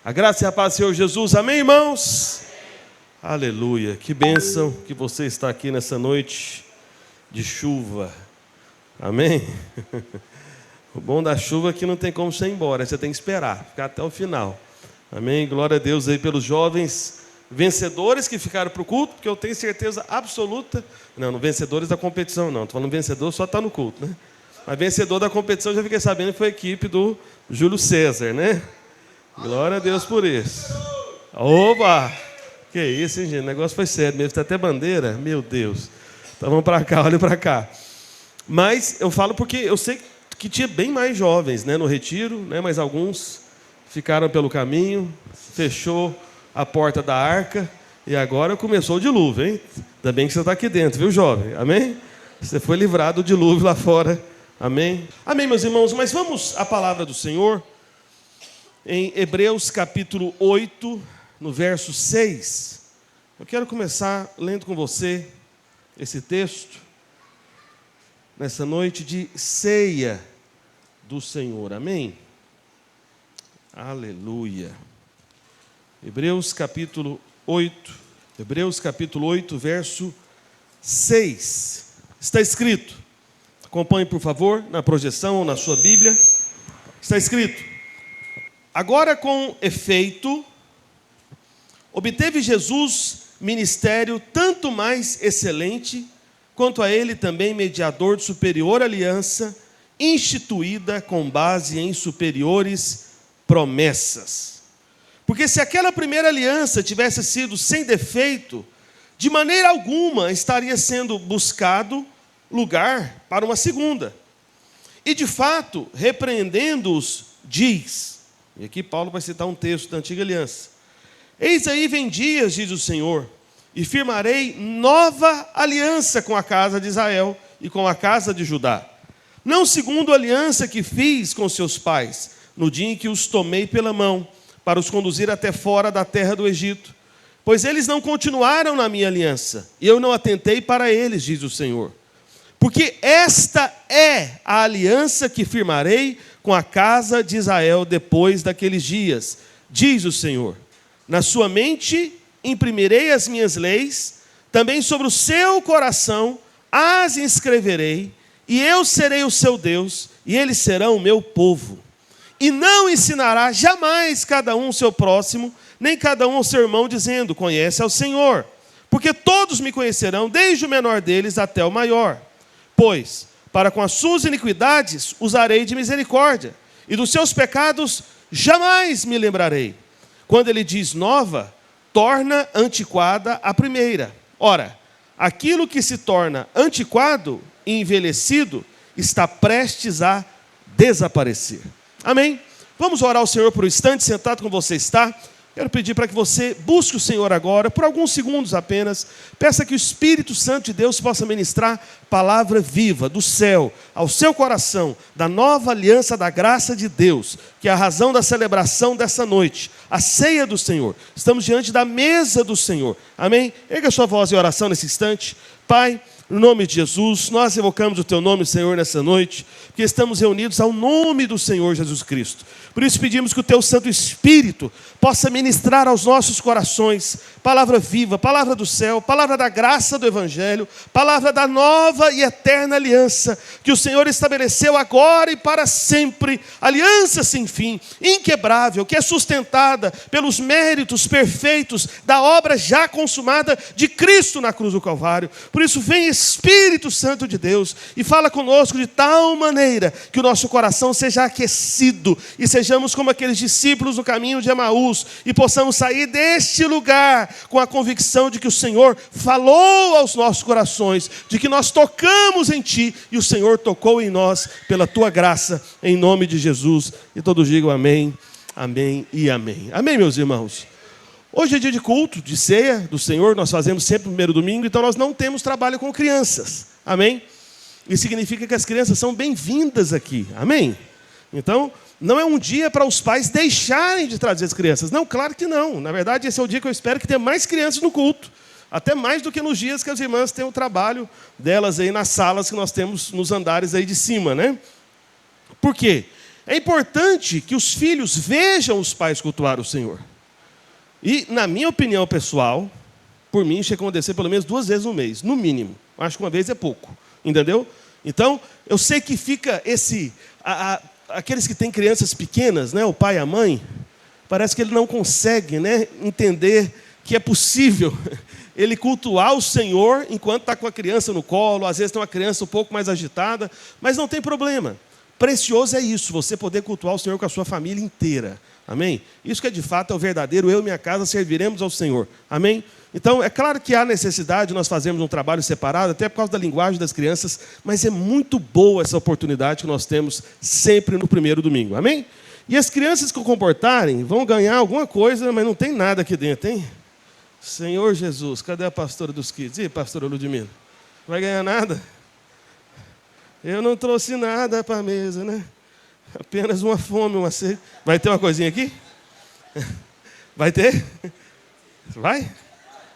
A graça e a paz do Senhor Jesus, amém, irmãos? Amém. Aleluia, que bênção que você está aqui nessa noite de chuva, amém? O bom da chuva é que não tem como você ir embora, você tem que esperar, ficar até o final, amém? Glória a Deus aí pelos jovens vencedores que ficaram para o culto, porque eu tenho certeza absoluta, não vencedores da competição não, estou falando vencedor só está no culto, né? Mas vencedor da competição, já fiquei sabendo que foi a equipe do Júlio César, né? Glória a Deus por isso. Opa! Que isso, hein, gente? O negócio foi sério mesmo. Tem até bandeira? Meu Deus. Então vamos para cá, olha para cá. Mas eu falo porque eu sei que tinha bem mais jovens, né, no retiro, né, mas alguns ficaram pelo caminho, fechou a porta da arca e agora começou o dilúvio, hein? Ainda bem que você está aqui dentro, viu, jovem? Amém? Você foi livrado do dilúvio lá fora. Amém? Amém, meus irmãos. Mas vamos à palavra do Senhor. Em Hebreus capítulo 8, no verso 6, eu quero começar lendo com você esse texto, nessa noite de ceia do Senhor, amém? Aleluia. Hebreus capítulo 8, verso 6, está escrito, acompanhe por favor, na projeção ou na sua Bíblia, está escrito: agora, com efeito, obteve Jesus ministério tanto mais excelente, quanto a ele também mediador de superior aliança, instituída com base em superiores promessas. Porque se aquela primeira aliança tivesse sido sem defeito, de maneira alguma estaria sendo buscado lugar para uma segunda. E de fato, repreendendo-os, diz... E aqui Paulo vai citar um texto da Antiga Aliança. Eis aí vem dias, diz o Senhor, e firmarei nova aliança com a casa de Israel e com a casa de Judá. Não segundo a aliança que fiz com seus pais, no dia em que os tomei pela mão, para os conduzir até fora da terra do Egito. Pois eles não continuaram na minha aliança, e eu não atentei para eles, diz o Senhor. Porque esta é a aliança que firmarei com a casa de Israel depois daqueles dias, diz o Senhor. Na sua mente imprimirei as minhas leis, também sobre o seu coração as inscreverei, e eu serei o seu Deus, e eles serão o meu povo. E não ensinará jamais cada um o seu próximo, nem cada um ao seu irmão, dizendo, conhece ao Senhor. Porque todos me conhecerão, desde o menor deles até o maior. Pois, para com as suas iniquidades usarei de misericórdia, e dos seus pecados jamais me lembrarei. Quando ele diz nova, torna antiquada a primeira. Ora, aquilo que se torna antiquado e envelhecido está prestes a desaparecer. Amém? Vamos orar ao Senhor por um instante, sentado como você está. Quero pedir para que você busque o Senhor agora, por alguns segundos apenas. Peça que o Espírito Santo de Deus possa ministrar palavra viva do céu ao seu coração, da nova aliança da graça de Deus, que é a razão da celebração dessa noite, a ceia do Senhor. Estamos diante da mesa do Senhor. Amém? Erga a sua voz em oração nesse instante. Pai, no nome de Jesus, nós evocamos o Teu nome, Senhor, nessa noite, porque estamos reunidos ao nome do Senhor Jesus Cristo. Por isso pedimos que o Teu Santo Espírito possa ministrar aos nossos corações palavra viva, palavra do céu, palavra da graça do Evangelho, palavra da nova e eterna aliança que o Senhor estabeleceu agora e para sempre, aliança sem fim, inquebrável, que é sustentada pelos méritos perfeitos da obra já consumada de Cristo na cruz do Calvário. Por isso vem Espírito Santo de Deus e fala conosco de tal maneira que o nosso coração seja aquecido e sejamos como aqueles discípulos no caminho de Emaús e possamos sair deste lugar com a convicção de que o Senhor falou aos nossos corações, de que nós tocamos em Ti e o Senhor tocou em nós pela Tua graça, em nome de Jesus. E todos digam amém, amém e amém. Amém, meus irmãos? Hoje é dia de culto, de ceia do Senhor, nós fazemos sempre no primeiro domingo, então nós não temos trabalho com crianças, amém? Isso significa que as crianças são bem-vindas aqui, amém? Então, não é um dia para os pais deixarem de trazer as crianças, não, claro que não, na verdade esse é o dia que eu espero que tenha mais crianças no culto, até mais do que nos dias que as irmãs têm o trabalho delas aí nas salas que nós temos nos andares aí de cima, né? Por quê? É importante que os filhos vejam os pais cultuar o Senhor. E, na minha opinião pessoal, por mim, chega a acontecer pelo menos 2 vezes no mês, no mínimo. Acho que uma vez é pouco, entendeu? Então, eu sei que fica aqueles que têm crianças pequenas, né, o pai e a mãe, parece que ele não consegue, né, entender que é possível ele cultuar o Senhor enquanto está com a criança no colo, às vezes tem uma criança um pouco mais agitada, mas não tem problema. Precioso é isso, você poder cultuar o Senhor com a sua família inteira. Amém? Isso que é de fato é o verdadeiro, eu e minha casa serviremos ao Senhor. Amém? Então, é claro que há necessidade de nós fazermos um trabalho separado, até por causa da linguagem das crianças, mas é muito boa essa oportunidade que nós temos sempre no primeiro domingo. Amém? E as crianças que o comportarem vão ganhar alguma coisa, mas não tem nada aqui dentro, hein? Senhor Jesus, cadê a pastora dos kids? E pastora Ludmila? Vai ganhar nada? Eu não trouxe nada para a mesa, né? Apenas uma fome, uma sede. Vai ter uma coisinha aqui? Vai ter? Vai?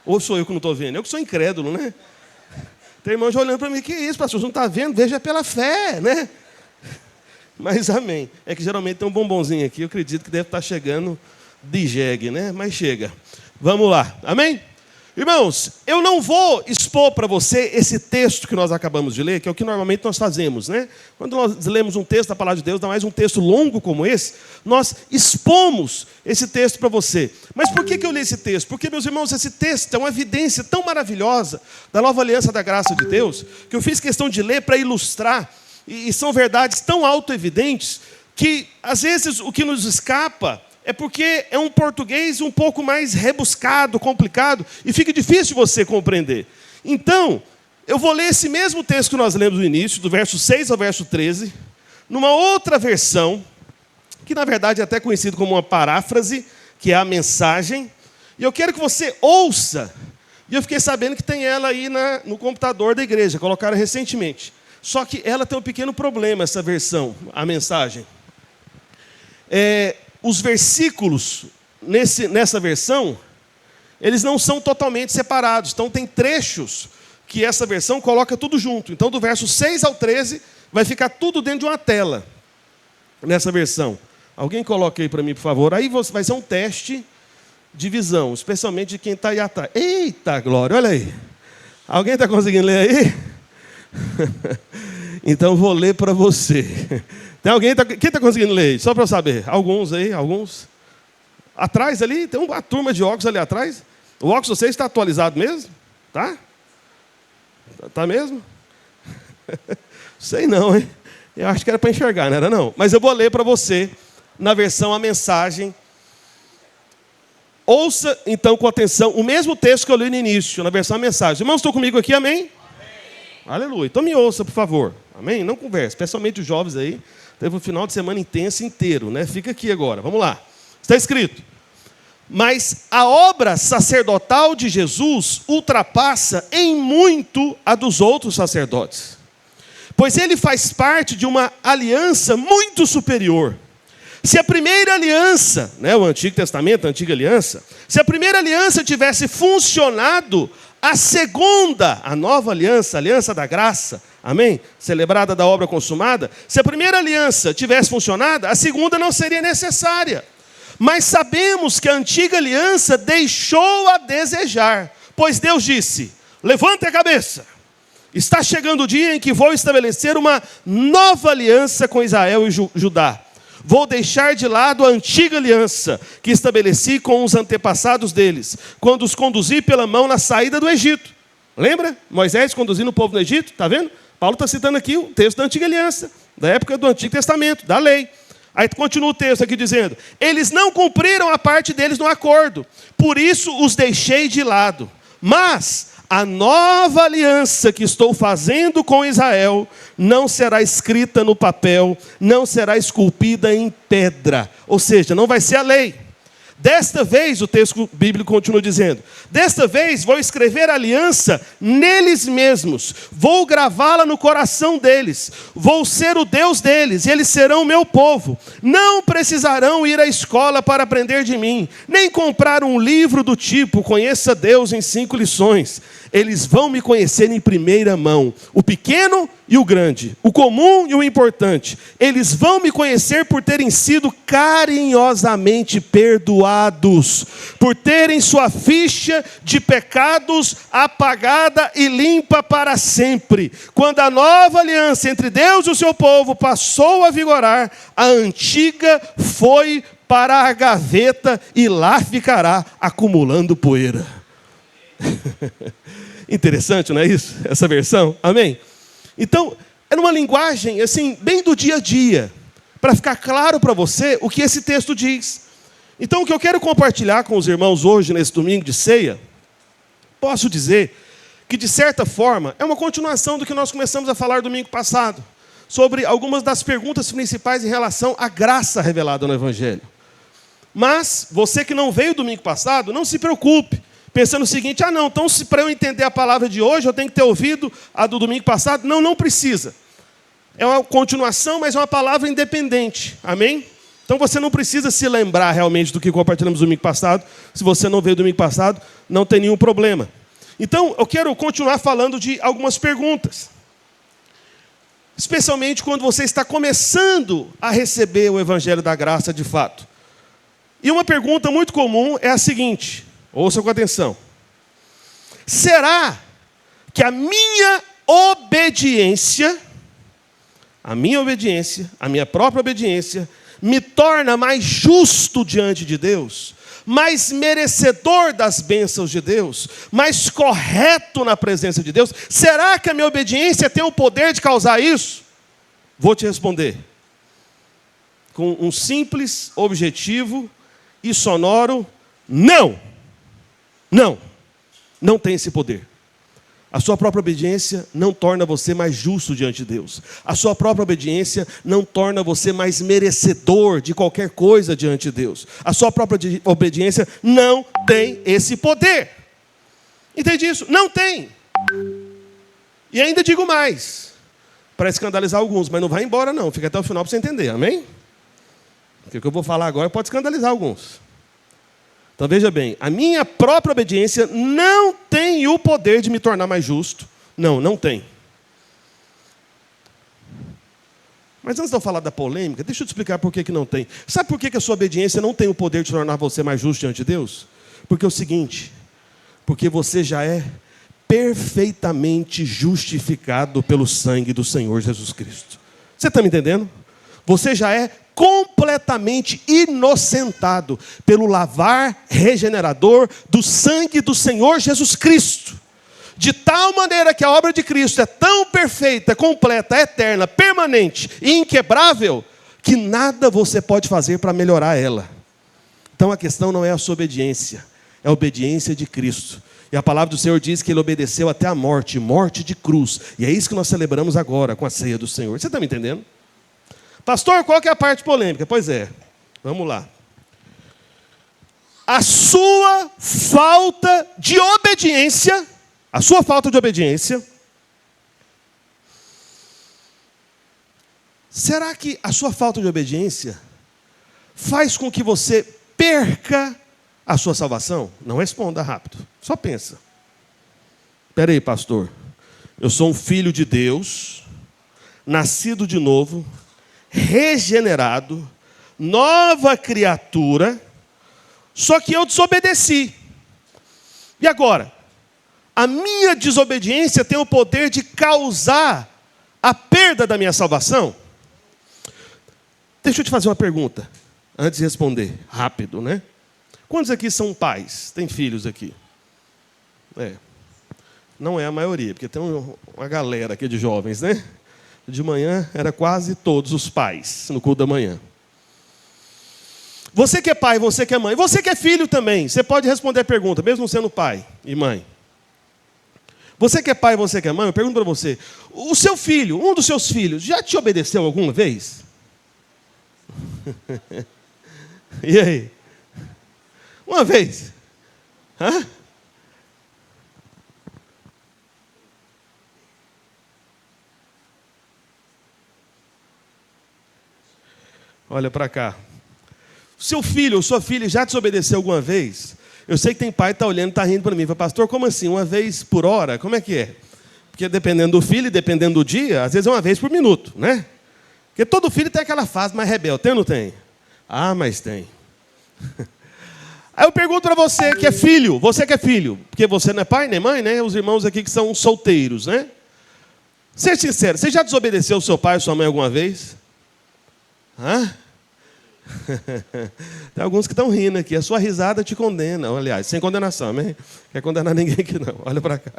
Ou sou eu que não estou vendo? Eu que sou incrédulo, né? Tem irmão já olhando para mim, que isso, pastor? Você não está vendo? Veja pela fé, né? Mas amém. É que geralmente tem um bombonzinho aqui, eu acredito que deve estar chegando de jegue, né? Mas chega. Vamos lá, amém? Irmãos, eu não vou expor para você esse texto que nós acabamos de ler, que é o que normalmente nós fazemos, né? Quando nós lemos um texto da palavra de Deus, ainda mais um texto longo como esse, nós expomos esse texto para você. Mas por que eu li esse texto? Porque, meus irmãos, esse texto é uma evidência tão maravilhosa da nova aliança da graça de Deus, que eu fiz questão de ler para ilustrar, e são verdades tão autoevidentes, que às vezes o que nos escapa é porque é um português um pouco mais rebuscado, complicado, e fica difícil você compreender. Então, eu vou ler esse mesmo texto que nós lemos no início, do verso 6 ao verso 13, numa outra versão, que na verdade é até conhecido como uma paráfrase, que é a mensagem, e eu quero que você ouça, e eu fiquei sabendo que tem ela aí no computador da igreja, colocaram recentemente. Só que ela tem um pequeno problema, essa versão, a mensagem. Os versículos nessa versão, eles não são totalmente separados. Então, tem trechos que essa versão coloca tudo junto. Então, do verso 6 ao 13, vai ficar tudo dentro de uma tela, nessa versão. Alguém coloca aí para mim, por favor. Aí vai ser um teste de visão, especialmente de quem está aí atrás. Eita, glória, olha aí. Alguém está conseguindo ler aí? Então, vou ler para você. Tem alguém? Quem está conseguindo ler? Só para eu saber. Alguns aí, alguns. Atrás ali, tem uma turma de óculos ali atrás. O óculos de vocês está atualizado mesmo? Tá? Tá mesmo? Sei não, hein? Eu acho que era para enxergar, não era não? Mas eu vou ler para você, na versão A Mensagem. Ouça, então, com atenção, o mesmo texto que eu li no início, na versão A Mensagem. Irmãos, estão comigo aqui, amém? Aleluia. Então me ouça, por favor. Amém? Não converse, especialmente os jovens aí. Teve um final de semana intenso inteiro, né? Fica aqui agora. Vamos lá. Está escrito: mas a obra sacerdotal de Jesus ultrapassa em muito a dos outros sacerdotes, pois ele faz parte de uma aliança muito superior. Se a primeira aliança, né, o Antigo Testamento, a antiga aliança, se a primeira aliança tivesse funcionado, a segunda, a nova aliança, a aliança da graça, amém? Celebrada da obra consumada, se a primeira aliança tivesse funcionado, a segunda não seria necessária. Mas sabemos que a antiga aliança deixou a desejar, pois Deus disse: levante a cabeça, está chegando o dia em que vou estabelecer uma nova aliança com Israel e Judá. Vou deixar de lado a antiga aliança que estabeleci com os antepassados deles, quando os conduzi pela mão na saída do Egito. Lembra? Moisés conduzindo o povo no Egito, está vendo? Paulo está citando aqui o texto da antiga aliança, da época do Antigo Testamento, da lei. Aí continua o texto aqui dizendo: eles não cumpriram a parte deles no acordo, por isso os deixei de lado. Mas a nova aliança que estou fazendo com Israel não será escrita no papel, não será esculpida em pedra. Ou seja, não vai ser a lei. Desta vez, o texto bíblico continua dizendo: desta vez vou escrever aliança neles mesmos, vou gravá-la no coração deles, vou ser o Deus deles, e eles serão o meu povo. Não precisarão ir à escola para aprender de mim, nem comprar um livro do tipo Conheça Deus em 5 lições. eles vão me conhecer em primeira mão. O pequeno e o grande, o comum e o importante. Eles vão me conhecer por terem sido carinhosamente perdoados, por terem sua ficha de pecados apagada e limpa para sempre. Quando a nova aliança entre Deus e o seu povo passou a vigorar, a antiga foi para a gaveta e lá ficará acumulando poeira. Interessante, não é isso? Essa versão, amém? Então, é uma linguagem assim, bem do dia a dia, para ficar claro para você o que esse texto diz. Então, o que eu quero compartilhar com os irmãos hoje, nesse domingo de ceia, posso dizer que, de certa forma, é uma continuação do que nós começamos a falar domingo passado, sobre algumas das perguntas principais em relação à graça revelada no Evangelho. Mas, você que não veio domingo passado, não se preocupe, pensando o seguinte, não, então se para eu entender a palavra de hoje, eu tenho que ter ouvido a do domingo passado. Não, não precisa. É uma continuação, mas é uma palavra independente, amém? Então você não precisa se lembrar realmente do que compartilhamos domingo passado. Se você não veio domingo passado, não tem nenhum problema. Então, eu quero continuar falando de algumas perguntas. Especialmente quando você está começando a receber o Evangelho da Graça de fato. E uma pergunta muito comum é a seguinte, ouça com atenção. Será que a minha obediência, a minha própria obediência, me torna mais justo diante de Deus? Mais merecedor das bênçãos de Deus? Mais correto na presença de Deus? Será que a minha obediência tem o poder de causar isso? Vou te responder. Com um simples objetivo e sonoro, não. Não. Não tem esse poder. A sua própria obediência não torna você mais justo diante de Deus. A sua própria obediência não torna você mais merecedor de qualquer coisa diante de Deus. A sua própria obediência não tem esse poder. Entende isso? Não tem. E ainda digo mais, para escandalizar alguns, mas não vai embora não, fica até o final para você entender, amém? Porque o que eu vou falar agora pode escandalizar alguns. Então veja bem, a minha própria obediência não tem o poder de me tornar mais justo. Não, não tem. Mas antes de eu falar da polêmica, deixa eu te explicar por que não tem. Sabe por que a sua obediência não tem o poder de tornar você mais justo diante de Deus? Porque é o seguinte, porque você já é perfeitamente justificado pelo sangue do Senhor Jesus Cristo. Você está me entendendo? Você já é completamente inocentado pelo lavar regenerador do sangue do Senhor Jesus Cristo. De tal maneira que a obra de Cristo é tão perfeita, completa, eterna, permanente e inquebrável, que nada você pode fazer para melhorar ela. Então a questão não é a sua obediência, é a obediência de Cristo. E a palavra do Senhor diz que Ele obedeceu até a morte, morte de cruz. E é isso que nós celebramos agora com a ceia do Senhor. Você está me entendendo? Pastor, qual que é a parte polêmica? Pois é, vamos lá. A sua falta de obediência, será que a sua falta de obediência faz com que você perca a sua salvação? Não responda rápido, só pensa. Espera aí, pastor, eu sou um filho de Deus, nascido de novo, regenerado, nova criatura, só que eu desobedeci. E agora? A minha desobediência tem o poder de causar a perda da minha salvação? Deixa eu te fazer uma pergunta, antes de responder, rápido, né? Quantos aqui são pais? Tem filhos aqui? Não é a maioria, porque tem uma galera aqui de jovens, né? De manhã, era quase todos os pais, no culto da manhã. Você que é pai, você que é mãe, você que é filho também, você pode responder a pergunta, mesmo sendo pai e mãe. Você que é pai, você que é mãe, eu pergunto para você, o seu filho, um dos seus filhos, já te obedeceu alguma vez? E aí? Uma vez? Hã? Olha para cá. Seu filho ou sua filha já desobedeceu alguma vez? Eu sei que tem pai que está olhando e está rindo para mim. Fala, pastor, como assim? Uma vez por hora? Como é que é? Porque dependendo do filho e dependendo do dia, às vezes é uma vez por minuto, né? Porque todo filho tem aquela fase mais rebelde. Tem ou não tem? Ah, mas tem. Aí eu pergunto para você que é filho. Você que é filho. Porque você não é pai nem mãe, né? Os irmãos aqui que são solteiros, né? Seja sincero. Você já desobedeceu o seu pai ou sua mãe alguma vez? Hã? Tem alguns que estão rindo aqui. A sua risada te condena. Aliás, sem condenação, amém? Não quer condenar ninguém aqui não. Olha para cá.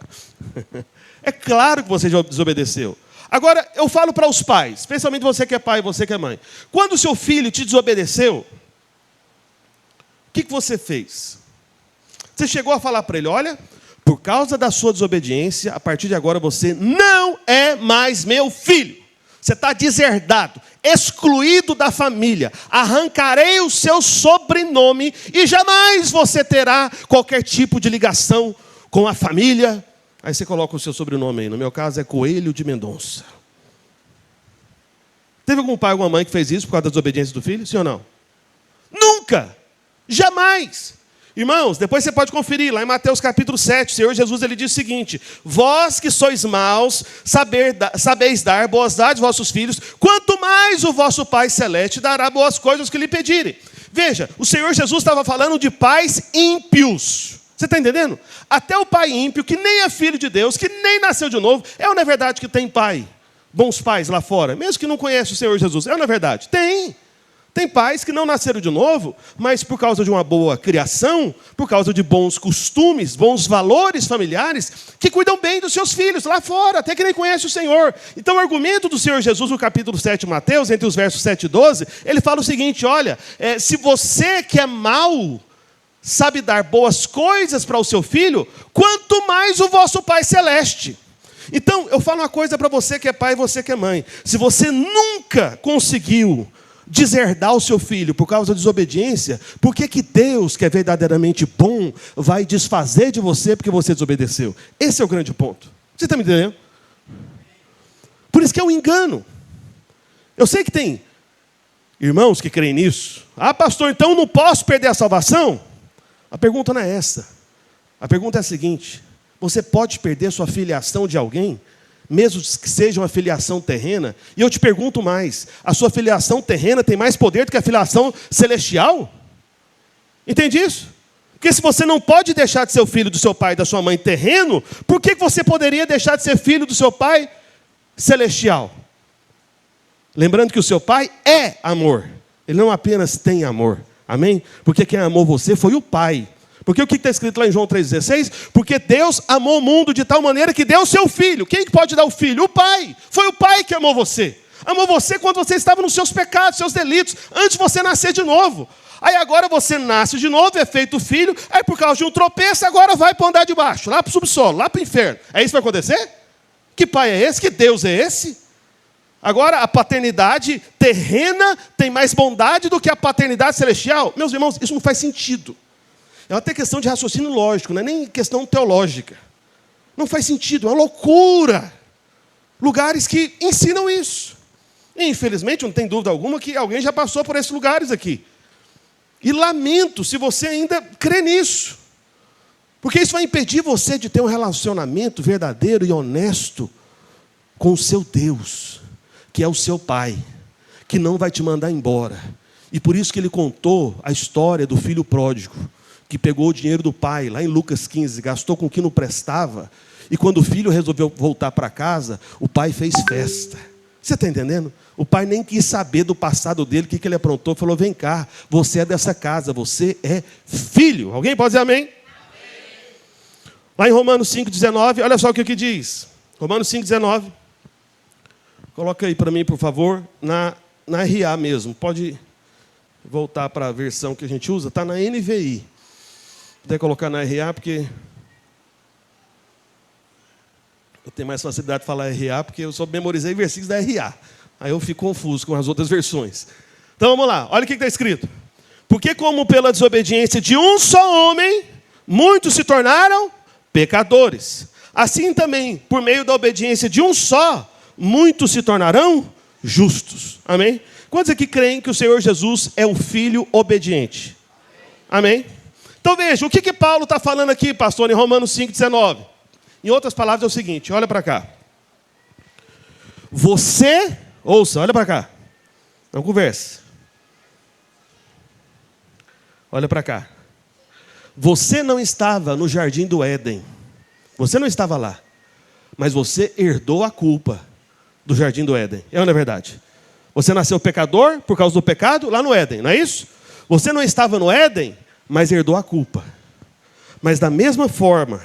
É claro que você já desobedeceu. Agora, eu falo para os pais, especialmente você que é pai e você que é mãe. Quando o seu filho te desobedeceu, o que você fez? Você chegou a falar para ele, olha, por causa da sua desobediência, a partir de agora você não é mais meu filho. Você está deserdado, excluído da família. Arrancarei o seu sobrenome e jamais você terá qualquer tipo de ligação com a família. Aí você coloca o seu sobrenome aí. No meu caso é Coelho de Mendonça. Teve algum pai ou alguma mãe que fez isso por causa da desobediência do filho? Sim ou não? Nunca! Jamais! Irmãos, depois você pode conferir, lá em Mateus capítulo 7, o Senhor Jesus ele diz o seguinte: vós que sois maus, sabeis dar boas dádivas aos vossos filhos, quanto mais o vosso Pai Celeste dará boas coisas que lhe pedirem. Veja, o Senhor Jesus estava falando de pais ímpios. Você está entendendo? Até o pai ímpio, que nem é filho de Deus, que nem nasceu de novo, é ou não é verdade que tem pai? Bons pais lá fora, mesmo que não conhece o Senhor Jesus, é ou não é verdade? Tem. Tem pais que não nasceram de novo, mas por causa de uma boa criação, por causa de bons costumes, bons valores familiares, que cuidam bem dos seus filhos lá fora, até que nem conhece o Senhor. Então o argumento do Senhor Jesus, no capítulo 7 de Mateus, entre os versos 7 e 12, ele fala o seguinte, olha, se você que é mau, sabe dar boas coisas para o seu filho, quanto mais o vosso Pai Celeste. Então, eu falo uma coisa para você que é pai e você que é mãe. Se você nunca conseguiu deserdar o seu filho por causa da desobediência, por que Deus, que é verdadeiramente bom, vai desfazer de você porque você desobedeceu? Esse é o grande ponto. Você está me entendendo? Por isso que é um engano. Eu sei que tem irmãos que creem nisso. Ah, pastor, então não posso perder a salvação? A pergunta não é essa. A pergunta é a seguinte: você pode perder sua filiação de alguém, mesmo que seja uma filiação terrena? E eu te pergunto mais: a sua filiação terrena tem mais poder do que a filiação celestial? Entende isso? Porque se você não pode deixar de ser o filho do seu pai e da sua mãe terreno, por que você poderia deixar de ser filho do seu pai celestial? Lembrando que o seu pai é amor. Ele não apenas tem amor. Amém? Porque quem amou você foi o Pai. Porque o que está escrito lá em João 3,16? Porque Deus amou o mundo de tal maneira que deu o seu Filho. Quem pode dar o Filho? O Pai. Foi o Pai que amou você. Amou você quando você estava nos seus pecados, seus delitos, antes de você nascer de novo. Aí agora você nasce de novo, é feito filho, aí por causa de um tropeço, agora vai para o andar de baixo, lá para o subsolo, lá para o inferno. É isso que vai acontecer? Que pai é esse? Que Deus é esse? Agora, a paternidade terrena tem mais bondade do que a paternidade celestial? Meus irmãos, isso não faz sentido. É até questão de raciocínio lógico, não é nem questão teológica. Não faz sentido, é uma loucura. Lugares que ensinam isso. E, infelizmente, não tem dúvida alguma que alguém já passou por esses lugares aqui. E lamento se você ainda crê nisso. Porque isso vai impedir você de ter um relacionamento verdadeiro e honesto com o seu Deus, que é o seu Pai, que não vai te mandar embora. E por isso que ele contou a história do filho pródigo, que pegou o dinheiro do pai, lá em Lucas 15, gastou com o que não prestava, e quando o filho resolveu voltar para casa, o pai fez festa. Você está entendendo? O pai nem quis saber do passado dele, o que ele aprontou, falou, vem cá, você é dessa casa, você é filho. Alguém pode dizer amém? Amém. Lá em Romanos 5,19, olha só o que diz. Romanos 5,19. Coloca aí para mim, por favor, na RA mesmo. Pode voltar para a versão que a gente usa. Está na NVI. Vou colocar na RA, porque eu tenho mais facilidade de falar RA, porque eu só memorizei versículos da RA. Aí eu fico confuso com as outras versões. Então vamos lá, olha o que está escrito. Porque como pela desobediência de um só homem, muitos se tornaram pecadores. Assim também, por meio da obediência de um só, muitos se tornarão justos. Amém? Quantos aqui creem que o Senhor Jesus é o Filho obediente? Amém? Então veja, o que Paulo está falando aqui, pastor, em Romanos 5,19? Em outras palavras é o seguinte, olha para cá. Você, ouça, olha para cá. Não converse. Olha para cá. Você não estava no jardim do Éden. Você não estava lá. Mas você herdou a culpa do jardim do Éden. É ou não é verdade? Você nasceu pecador por causa do pecado lá no Éden, não é isso? Você não estava no Éden, mas herdou a culpa. Mas da mesma forma,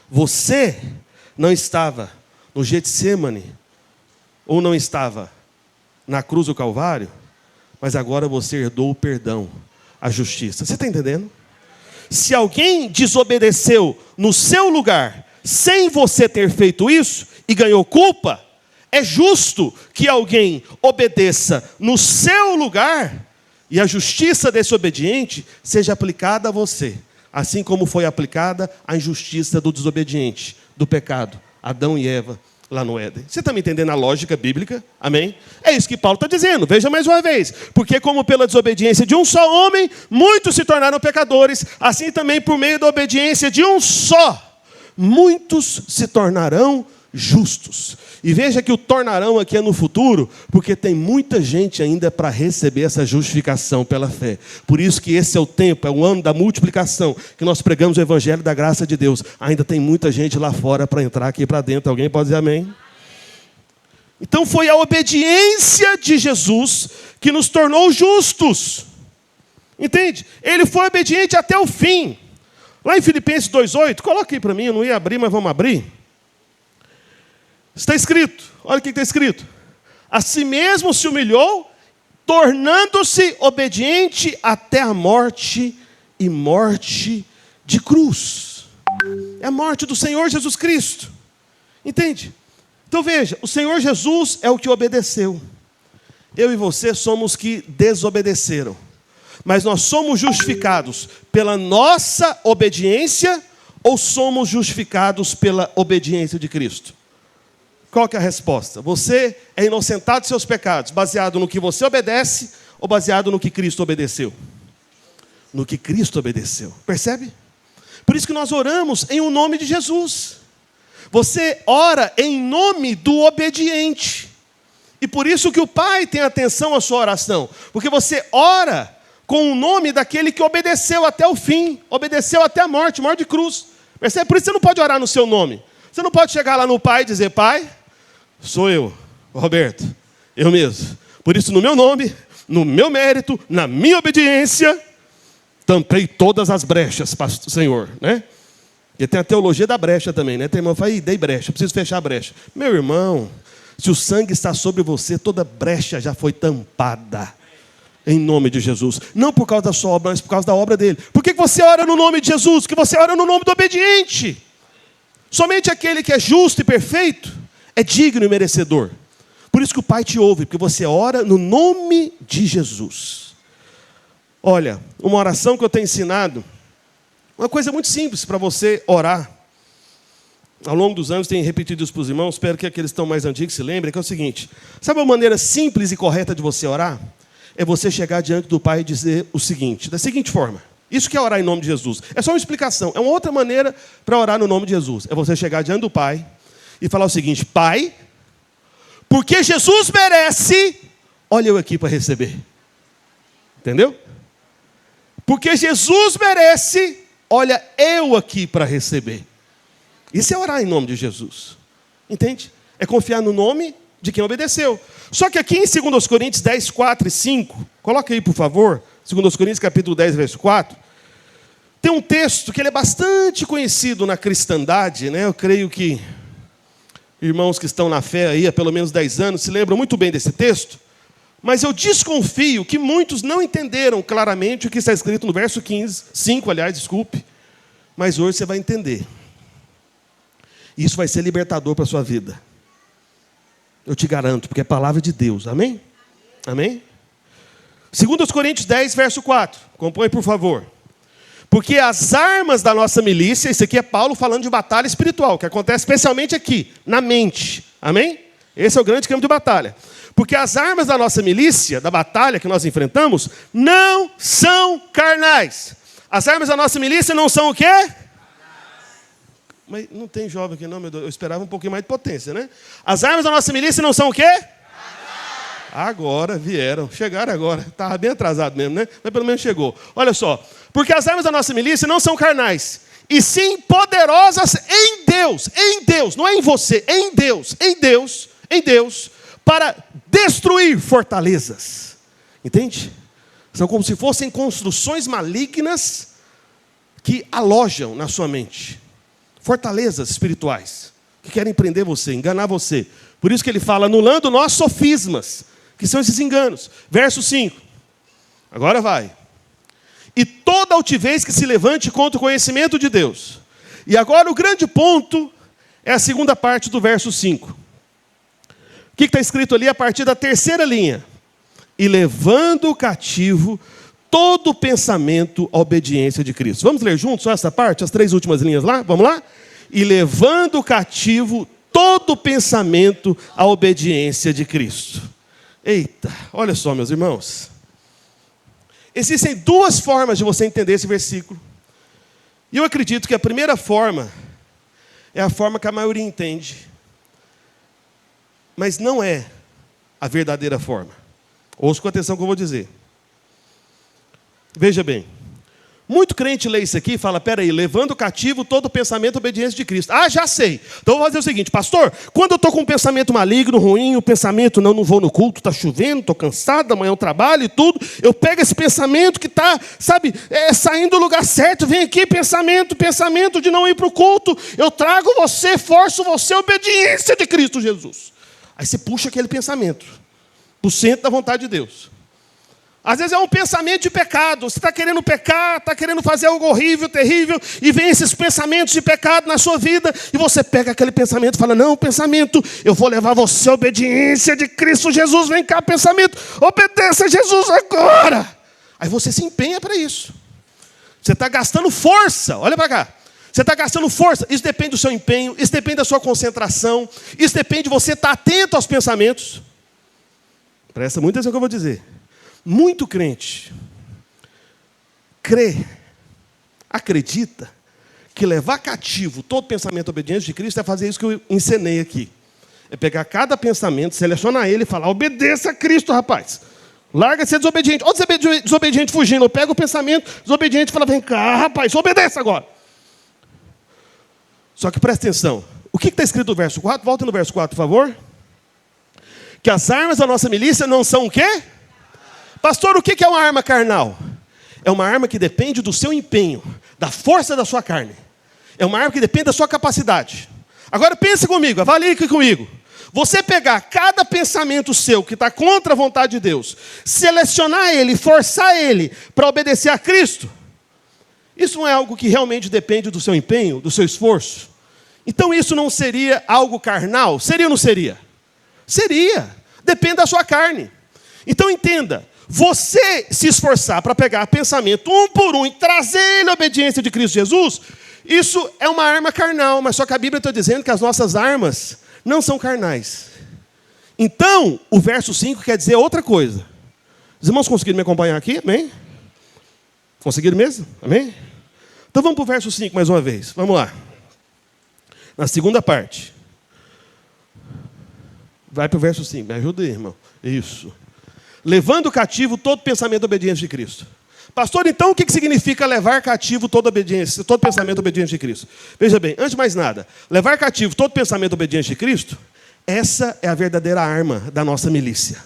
você não estava no Getsemane, ou não estava na cruz do Calvário, mas agora você herdou o perdão, a justiça. Você está entendendo? Se alguém desobedeceu no seu lugar, sem você ter feito isso, e ganhou culpa, é justo que alguém obedeça no seu lugar, e a justiça desse obediente seja aplicada a você, assim como foi aplicada a injustiça do desobediente, do pecado, Adão e Eva, lá no Éden. Você está me entendendo a lógica bíblica? Amém? É isso que Paulo está dizendo. Veja mais uma vez. Porque como pela desobediência de um só homem, muitos se tornaram pecadores, assim também por meio da obediência de um só, muitos se tornarão justos. E veja que o tornarão aqui é no futuro, porque tem muita gente ainda para receber essa justificação pela fé. Por isso que esse é o tempo, é o ano da multiplicação, que nós pregamos o evangelho da graça de Deus. Ainda tem muita gente lá fora para entrar aqui para dentro. Alguém pode dizer amém? Então foi a obediência de Jesus que nos tornou justos. Entende? Ele foi obediente até o fim. Lá em Filipenses 2,8, coloca aí para mim, eu não ia abrir, mas vamos abrir. Está escrito, olha o que está escrito. A si mesmo se humilhou, tornando-se obediente até a morte, e morte de cruz. É a morte do Senhor Jesus Cristo. Entende? Então veja, o Senhor Jesus é o que obedeceu. Eu e você somos que desobedeceram. Mas nós somos justificados pela nossa obediência ou somos justificados pela obediência de Cristo? Qual que é a resposta? Você é inocentado de seus pecados, baseado no que você obedece ou baseado no que Cristo obedeceu? No que Cristo obedeceu. Percebe? Por isso que nós oramos em o nome de Jesus. Você ora em nome do obediente. E por isso que o Pai tem atenção à sua oração. Porque você ora com o nome daquele que obedeceu até o fim. Obedeceu até a morte, morte de cruz. Percebe? Por isso você não pode orar no seu nome. Você não pode chegar lá no Pai e dizer, Pai, sou eu, Roberto, eu mesmo. Por isso, no meu nome, no meu mérito, na minha obediência, tampei todas as brechas, pastor, Senhor, né? E tem a teologia da brecha também, né? Tem irmão que fala, dei brecha, preciso fechar a brecha. Meu irmão, se o sangue está sobre você, toda brecha já foi tampada. Em nome de Jesus. Não por causa da sua obra, mas por causa da obra dele. Por que você ora no nome de Jesus? Porque você ora no nome do obediente. Somente aquele que é justo e perfeito é digno e merecedor. Por isso que o Pai te ouve, porque você ora no nome de Jesus. Olha, uma oração que eu tenho ensinado, uma coisa muito simples para você orar. Ao longo dos anos tenho repetido isso para os irmãos, espero que aqueles que estão mais antigos se lembrem, que é o seguinte. Sabe uma maneira simples e correta de você orar? É você chegar diante do Pai e dizer o seguinte, da seguinte forma. Isso que é orar em nome de Jesus. É só uma explicação. É uma outra maneira para orar no nome de Jesus. É você chegar diante do Pai e falar o seguinte, Pai, porque Jesus merece, olha eu aqui para receber. Entendeu? Porque Jesus merece, olha eu aqui para receber. Isso é orar em nome de Jesus. Entende? É confiar no nome de quem obedeceu. Só que aqui em 2 Coríntios 10, 4 e 5, coloca aí por favor, 2 Coríntios capítulo 10, verso 4, tem um texto que ele é bastante conhecido na cristandade, né? Eu creio que irmãos que estão na fé aí há pelo menos 10 anos se lembram muito bem desse texto, mas eu desconfio que muitos não entenderam claramente o que está escrito no verso 5, desculpe, mas hoje você vai entender. Isso vai ser libertador para a sua vida. Eu te garanto, porque é palavra de Deus, amém? Amém? 2 Coríntios 10, verso 4, acompanhe por favor. Porque as armas da nossa milícia, isso aqui é Paulo falando de batalha espiritual, que acontece especialmente aqui, na mente. Amém? Esse é o grande campo de batalha. Porque as armas da nossa milícia, da batalha que nós enfrentamos, não são carnais. As armas da nossa milícia não são o quê? Mas não tem jovem aqui não, meu Deus. Eu esperava um pouquinho mais de potência, né? As armas da nossa milícia não são o quê? Agora vieram, chegaram agora. Estava bem atrasado mesmo, né? Mas pelo menos chegou. Olha só. Porque as armas da nossa milícia não são carnais, e sim poderosas em Deus, não é em você, é em Deus, para destruir fortalezas. Entende? São como se fossem construções malignas que alojam na sua mente. Fortalezas espirituais que querem prender você, enganar você. Por isso que ele fala, anulando nós sofismas, que são esses enganos. Verso 5. Agora vai. E toda altivez que se levante contra o conhecimento de Deus. E agora o grande ponto é a segunda parte do verso 5. O que está escrito ali a partir da terceira linha? E levando cativo todo pensamento à obediência de Cristo. Vamos ler juntos só essa parte, as 3 últimas linhas lá? Vamos lá? E levando cativo todo pensamento à obediência de Cristo. Eita, olha só, meus irmãos. Existem 2 formas de você entender esse versículo. E eu acredito que a primeira forma é a forma que a maioria entende. Mas não é a verdadeira forma. Ouça com atenção o que eu vou dizer. Veja bem. Muito crente lê isso aqui e fala, peraí, levando cativo todo o pensamento à obediência de Cristo. Ah, já sei. Então eu vou fazer o seguinte, pastor, quando eu estou com um pensamento maligno, ruim, o pensamento, não vou no culto, está chovendo, estou cansado, amanhã eu trabalho e tudo, eu pego esse pensamento que está, saindo do lugar certo, vem aqui, pensamento de não ir para o culto, eu trago você, forço você à obediência de Cristo Jesus. Aí você puxa aquele pensamento para o centro da vontade de Deus. Às vezes é um pensamento de pecado. Você está querendo pecar, está querendo fazer algo horrível, terrível, e vem esses pensamentos de pecado na sua vida, e você pega aquele pensamento e fala, não, pensamento, eu vou levar você à obediência de Cristo Jesus, vem cá, pensamento, obedeça a Jesus agora. Aí você se empenha para isso. Você está gastando força, olha para cá. Você está gastando força, isso depende do seu empenho, isso depende da sua concentração, isso depende de você estar atento aos pensamentos. Presta muita atenção no que eu vou dizer. Muito crente crê, acredita que levar cativo todo pensamento obediente de Cristo é fazer isso que eu ensinei aqui. É pegar cada pensamento, selecionar ele e falar, obedeça a Cristo, rapaz. Larga de ser desobediente. Ou desobediente fugindo. Eu pego o pensamento desobediente e falo, vem cá, rapaz, obedeça agora. Só que presta atenção. O que está escrito no verso 4? Volta no verso 4, por favor. Que as armas da nossa milícia não são o quê? Pastor, o que é uma arma carnal? É uma arma que depende do seu empenho, da força da sua carne. É uma arma que depende da sua capacidade. Agora pense comigo, avalie aqui comigo. Você pegar cada pensamento seu que está contra a vontade de Deus, selecionar ele, forçar ele para obedecer a Cristo, isso não é algo que realmente depende do seu empenho, do seu esforço? Então isso não seria algo carnal? Seria ou não seria? Seria. Depende da sua carne. Então entenda. Você se esforçar para pegar pensamento um por um e trazer ele à obediência de Cristo Jesus, isso é uma arma carnal, mas só que a Bíblia está dizendo que as nossas armas não são carnais. Então, o verso 5 quer dizer outra coisa. Os irmãos conseguiram me acompanhar aqui? Amém? Conseguiram mesmo? Amém? Então vamos para o verso 5 mais uma vez. Vamos lá. Na segunda parte. Vai para o verso 5. Me ajuda aí, irmão. Isso. Levando cativo todo pensamento obediente de Cristo. Pastor, então o que significa levar cativo toda obediência, todo pensamento obediente de Cristo? Veja bem, antes de mais nada, levar cativo todo pensamento obediente de Cristo, essa é a verdadeira arma da nossa milícia.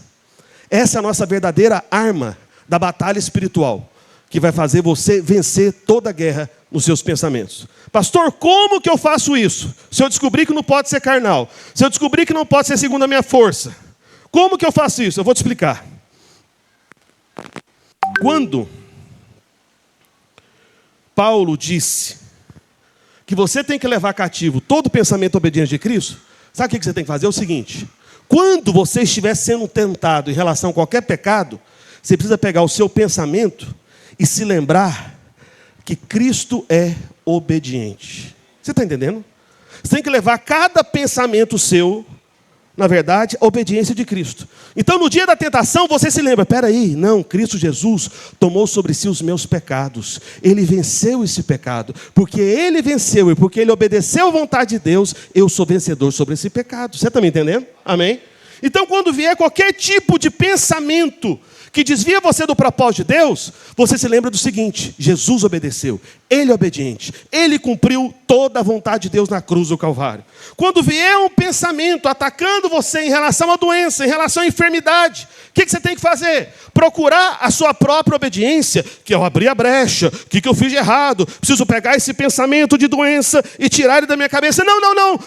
Essa é a nossa verdadeira arma da batalha espiritual, que vai fazer você vencer toda a guerra nos seus pensamentos. Pastor, como que eu faço isso? Se eu descobrir que não pode ser carnal, se eu descobrir que não pode ser segundo a minha força, como que eu faço isso? Eu vou te explicar. Quando Paulo disse que você tem que levar cativo todo pensamento obediente de Cristo, sabe o que você tem que fazer? É o seguinte, quando você estiver sendo tentado em relação a qualquer pecado, você precisa pegar o seu pensamento e se lembrar que Cristo é obediente. Você está entendendo? Você tem que levar cada pensamento seu na verdade, a obediência de Cristo. Então, no dia da tentação, você se lembra, peraí, não, Cristo Jesus tomou sobre si os meus pecados. Ele venceu esse pecado. Porque Ele venceu e porque Ele obedeceu à vontade de Deus, eu sou vencedor sobre esse pecado. Você está me entendendo? Amém? Então, quando vier qualquer tipo de pensamento que desvia você do propósito de Deus, você se lembra do seguinte: Jesus obedeceu, Ele é obediente, Ele cumpriu toda a vontade de Deus na cruz do Calvário. Quando vier um pensamento atacando você em relação à doença, em relação à enfermidade, o que você tem que fazer? Procurar a sua própria obediência, que eu abri a brecha, o que eu fiz de errado, preciso pegar esse pensamento de doença e tirar ele da minha cabeça.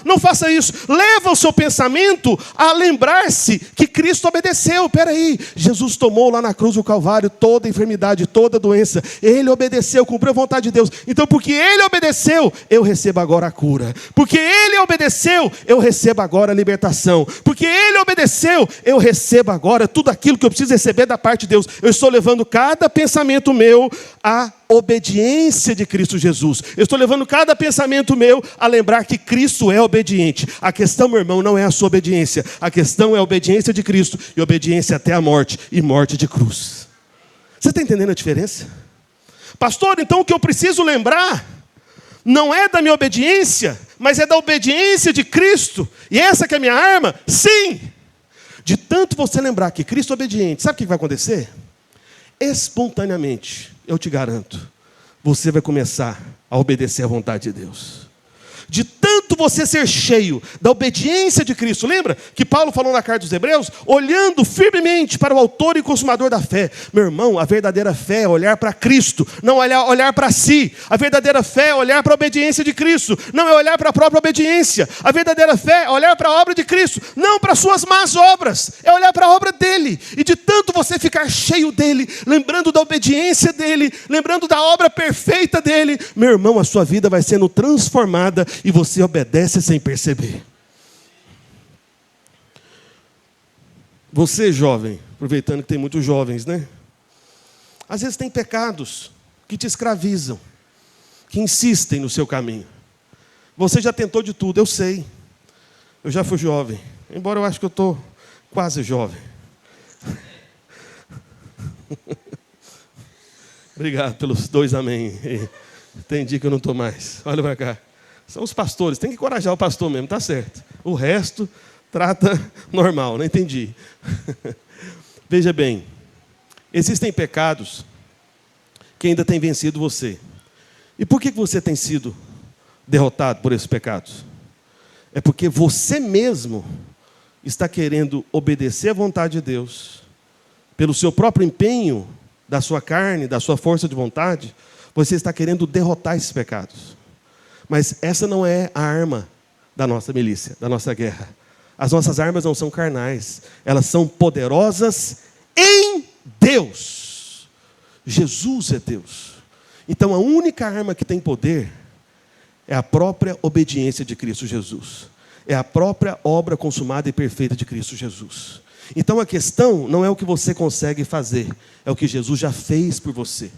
Não faça isso. Leva o seu pensamento a lembrar-se que Cristo obedeceu. Peraí, Jesus tomou lá na cruz do Calvário toda a enfermidade, toda a doença. Ele obedeceu, cumpriu a vontade de Deus. Então, porque Ele obedeceu, eu recebo agora a cura. Porque Ele obedeceu, eu recebo agora a libertação. Porque Ele obedeceu, eu recebo agora tudo aquilo que eu preciso receber da parte de Deus. Eu estou levando cada pensamento meu à obediência de Cristo Jesus. Eu estou levando cada pensamento meu a lembrar que Cristo é obediente. A questão, meu irmão, não é a sua obediência. A questão é a obediência de Cristo e obediência até a morte e morte de cruz. Você está entendendo a diferença? Pastor, então o que eu preciso lembrar não é da minha obediência, mas é da obediência de Cristo. E essa que é a minha arma? Sim! De tanto você lembrar que Cristo é obediente, sabe o que vai acontecer? Espontaneamente, eu te garanto, você vai começar a obedecer à vontade de Deus. De tanto você ser cheio da obediência de Cristo. Lembra que Paulo falou na carta dos Hebreus? Olhando firmemente para o autor e consumador da fé. Meu irmão, a verdadeira fé é olhar para Cristo, não olhar para si. A verdadeira fé é olhar para a obediência de Cristo, não é olhar para a própria obediência. A verdadeira fé é olhar para a obra de Cristo, não para as suas más obras. É olhar para a obra dele. E de tanto você ficar cheio dele, lembrando da obediência dele, lembrando da obra perfeita dele, meu irmão, a sua vida vai sendo transformada e você obedece sem perceber. Você, jovem, aproveitando que tem muitos jovens, né? Às vezes tem pecados que te escravizam, que insistem no seu caminho. Você já tentou de tudo, eu sei. Eu já fui jovem, embora eu acho que eu estou quase jovem. Obrigado pelos 2 amém. Entendi que eu não estou mais. Olha para cá. São os pastores, tem que encorajar o pastor mesmo, tá certo. O resto, trata normal, não entendi. Veja bem, existem pecados que ainda têm vencido você. E por que você tem sido derrotado por esses pecados? É porque você mesmo está querendo obedecer à vontade de Deus, pelo seu próprio empenho, da sua carne, da sua força de vontade, você está querendo derrotar esses pecados. Mas essa não é a arma da nossa milícia, da nossa guerra. As nossas armas não são carnais, elas são poderosas em Deus. Jesus é Deus. Então a única arma que tem poder é a própria obediência de Cristo Jesus. É a própria obra consumada e perfeita de Cristo Jesus. Então a questão não é o que você consegue fazer, é o que Jesus já fez por você.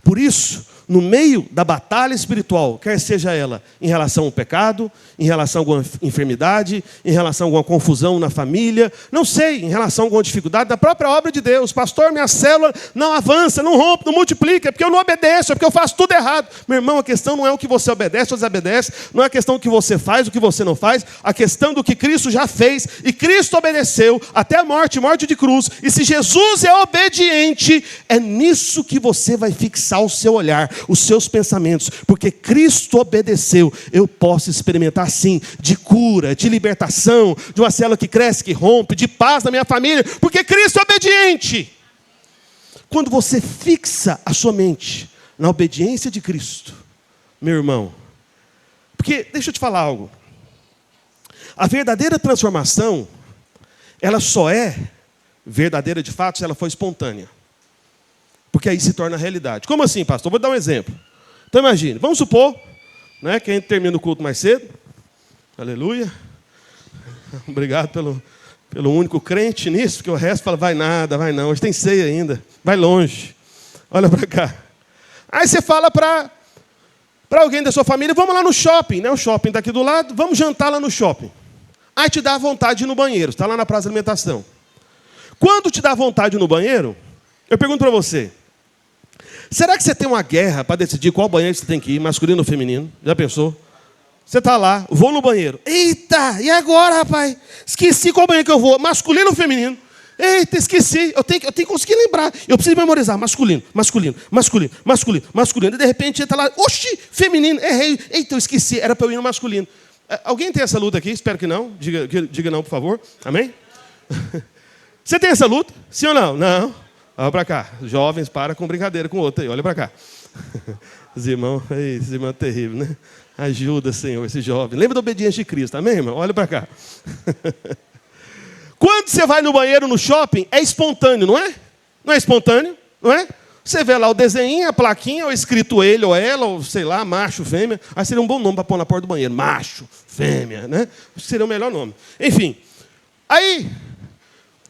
Por isso, no meio da batalha espiritual, quer seja ela em relação ao pecado, em relação a alguma enfermidade, em relação a alguma confusão na família, não sei, em relação a alguma dificuldade da própria obra de Deus. Pastor, minha célula não avança, não rompe, não multiplica, é porque eu não obedeço, é porque eu faço tudo errado. Meu irmão, a questão não é o que você obedece ou desobedece, não é a questão do que você faz, o que você não faz, a questão do que Cristo já fez, e Cristo obedeceu até a morte, morte de cruz. E se Jesus é obediente, é nisso que você vai fixar o seu olhar, os seus pensamentos, porque Cristo obedeceu. Eu posso experimentar sim, de cura, de libertação, de uma célula que cresce, que rompe, de paz na minha família, porque Cristo é obediente. Quando você fixa a sua mente na obediência de Cristo, meu irmão, porque deixa eu te falar algo, a verdadeira transformação, ela só é verdadeira de fato se ela for espontânea. Porque aí se torna realidade. Como assim, pastor? Vou dar um exemplo. Então imagine, vamos supor, né, que a gente termina o culto mais cedo. Aleluia. Obrigado pelo único crente nisso, porque o resto fala, vai nada, vai não. Hoje tem ceia ainda, vai longe. Olha para cá. Aí você fala para alguém da sua família, vamos lá no shopping, né? O shopping daqui do lado, vamos jantar lá no shopping. Aí te dá vontade de ir no banheiro. Está lá na praça de alimentação. Quando te dá vontade de ir no banheiro, eu pergunto para você, será que você tem uma guerra para decidir qual banheiro você tem que ir, masculino ou feminino? Já pensou? Você está lá, vou no banheiro. Eita, e agora, rapaz? Esqueci qual banheiro que eu vou, masculino ou feminino? Eita, esqueci, eu tenho que conseguir lembrar. Eu preciso memorizar, masculino. E de repente entra lá, oxi, feminino, errei. Eita, eu esqueci, era para eu ir no masculino. Alguém tem essa luta aqui? Espero que não. Diga não, por favor. Amém? Você tem essa luta? Sim ou não? Não. Olha para cá. Jovens, para com brincadeira com o outro aí. Olha para cá. Os irmãos, esse irmão é terrível, né? Ajuda, Senhor, esse jovem. Lembra da obediência de Cristo, amém, irmão? Olha para cá. Quando você vai no banheiro no shopping, é espontâneo, não é? Não é espontâneo, não é? Você vê lá o desenho, a plaquinha, ou escrito ele ou ela, ou sei lá, macho, fêmea. Aí seria um bom nome para pôr na porta do banheiro. Macho, fêmea, né? Seria o melhor nome. Enfim. Aí,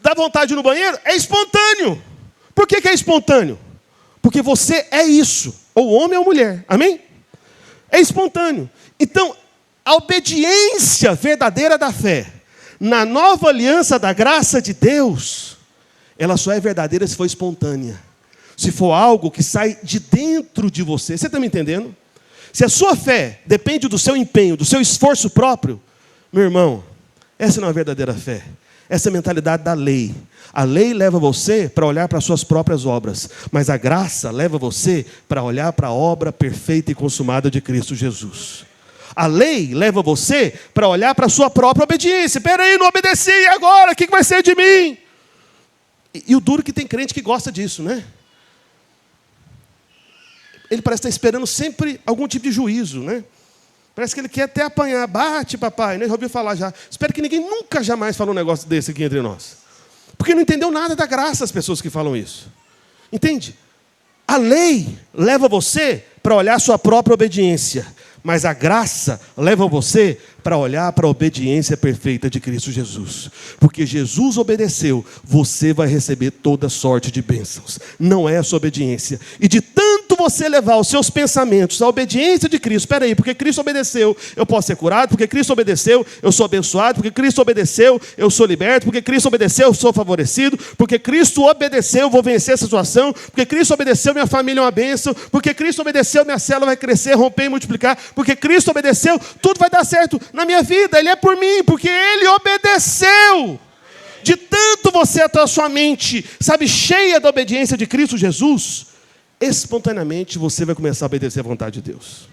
dá vontade de ir no banheiro? É espontâneo. Por que é espontâneo? Porque você é isso. Ou homem ou mulher. Amém? É espontâneo. Então, a obediência verdadeira da fé, na nova aliança da graça de Deus, ela só é verdadeira se for espontânea. Se for algo que sai de dentro de você. Você está me entendendo? Se a sua fé depende do seu empenho, do seu esforço próprio, meu irmão, essa não é a verdadeira fé. Essa é a mentalidade da lei. A lei leva você para olhar para as suas próprias obras, mas a graça leva você para olhar para a obra perfeita e consumada de Cristo Jesus. A lei leva você para olhar para a sua própria obediência. Espera aí, não obedeci, e agora? O que vai ser de mim? E o duro que tem crente que gosta disso, né? Ele parece estar esperando sempre algum tipo de juízo, né? Parece que ele quer até apanhar. Bate, papai. Nem ouviu falar já. Espero que ninguém nunca jamais falou um negócio desse aqui entre nós. Porque não entendeu nada da graça as pessoas que falam isso. Entende? A lei leva você para olhar a sua própria obediência. Mas a graça leva você para olhar para a obediência perfeita de Cristo Jesus. Porque Jesus obedeceu, você vai receber toda sorte de bênçãos. Não é a sua obediência. E de tanto você levar os seus pensamentos à obediência de Cristo, espera aí, porque Cristo obedeceu, eu posso ser curado, porque Cristo obedeceu, eu sou abençoado, porque Cristo obedeceu, eu sou liberto, porque Cristo obedeceu, eu sou favorecido, porque Cristo obedeceu, eu vou vencer essa situação, porque Cristo obedeceu, minha família é uma bênção, porque Cristo obedeceu, minha célula vai crescer, romper e multiplicar, porque Cristo obedeceu, tudo vai dar certo na minha vida, Ele é por mim, porque Ele obedeceu. De tanto você ter a sua mente, sabe, cheia da obediência de Cristo Jesus, espontaneamente você vai começar a obedecer à vontade de Deus.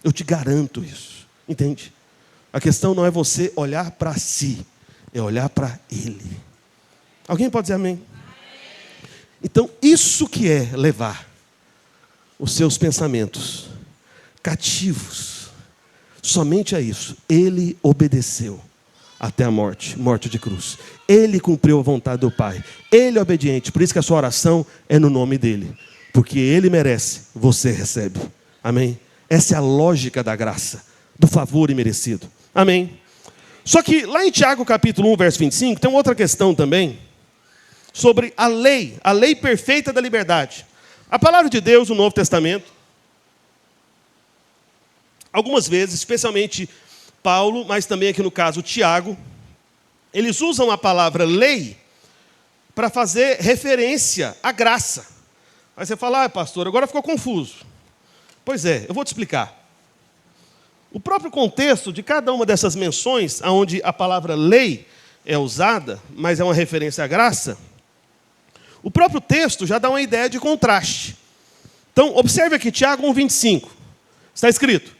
Eu te garanto isso, entende? A questão não é você olhar para si, é olhar para Ele. Alguém pode dizer amém? Então, isso que é levar os seus pensamentos cativos, somente a isso. Ele obedeceu até a morte, morte de cruz. Ele cumpriu a vontade do Pai. Ele é obediente, por isso que a sua oração é no nome dEle. Porque Ele merece, você recebe. Amém? Essa é a lógica da graça, do favor imerecido. Amém? Só que lá em Tiago capítulo 1, verso 25, tem uma outra questão também, sobre a lei perfeita da liberdade. A palavra de Deus no Novo Testamento, algumas vezes, especialmente Paulo, mas também aqui no caso Tiago, eles usam a palavra lei para fazer referência à graça. Aí você fala, pastor, agora ficou confuso. Pois é, eu vou te explicar. O próprio contexto de cada uma dessas menções, onde a palavra lei é usada, mas é uma referência à graça, o próprio texto já dá uma ideia de contraste. Então, observe aqui, Tiago 1,25. Está escrito,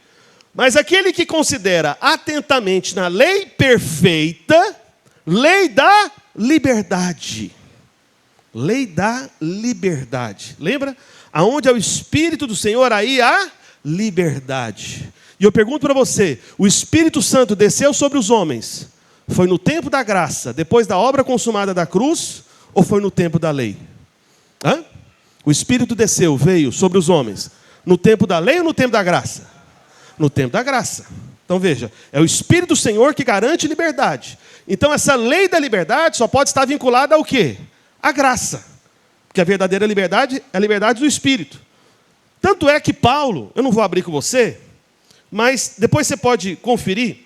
mas aquele que considera atentamente na lei perfeita, lei da liberdade. Lei da liberdade. Lembra? Aonde é o Espírito do Senhor, aí há liberdade. E eu pergunto para você, o Espírito Santo desceu sobre os homens, foi no tempo da graça, depois da obra consumada da cruz, ou foi no tempo da lei? Hã? O Espírito desceu, veio sobre os homens, no tempo da lei ou no tempo da graça? No tempo da graça. Então veja, é o Espírito do Senhor que garante liberdade. Então essa lei da liberdade só pode estar vinculada ao quê? A graça, porque a verdadeira liberdade é a liberdade do Espírito. Tanto é que Paulo, eu não vou abrir com você, mas depois você pode conferir,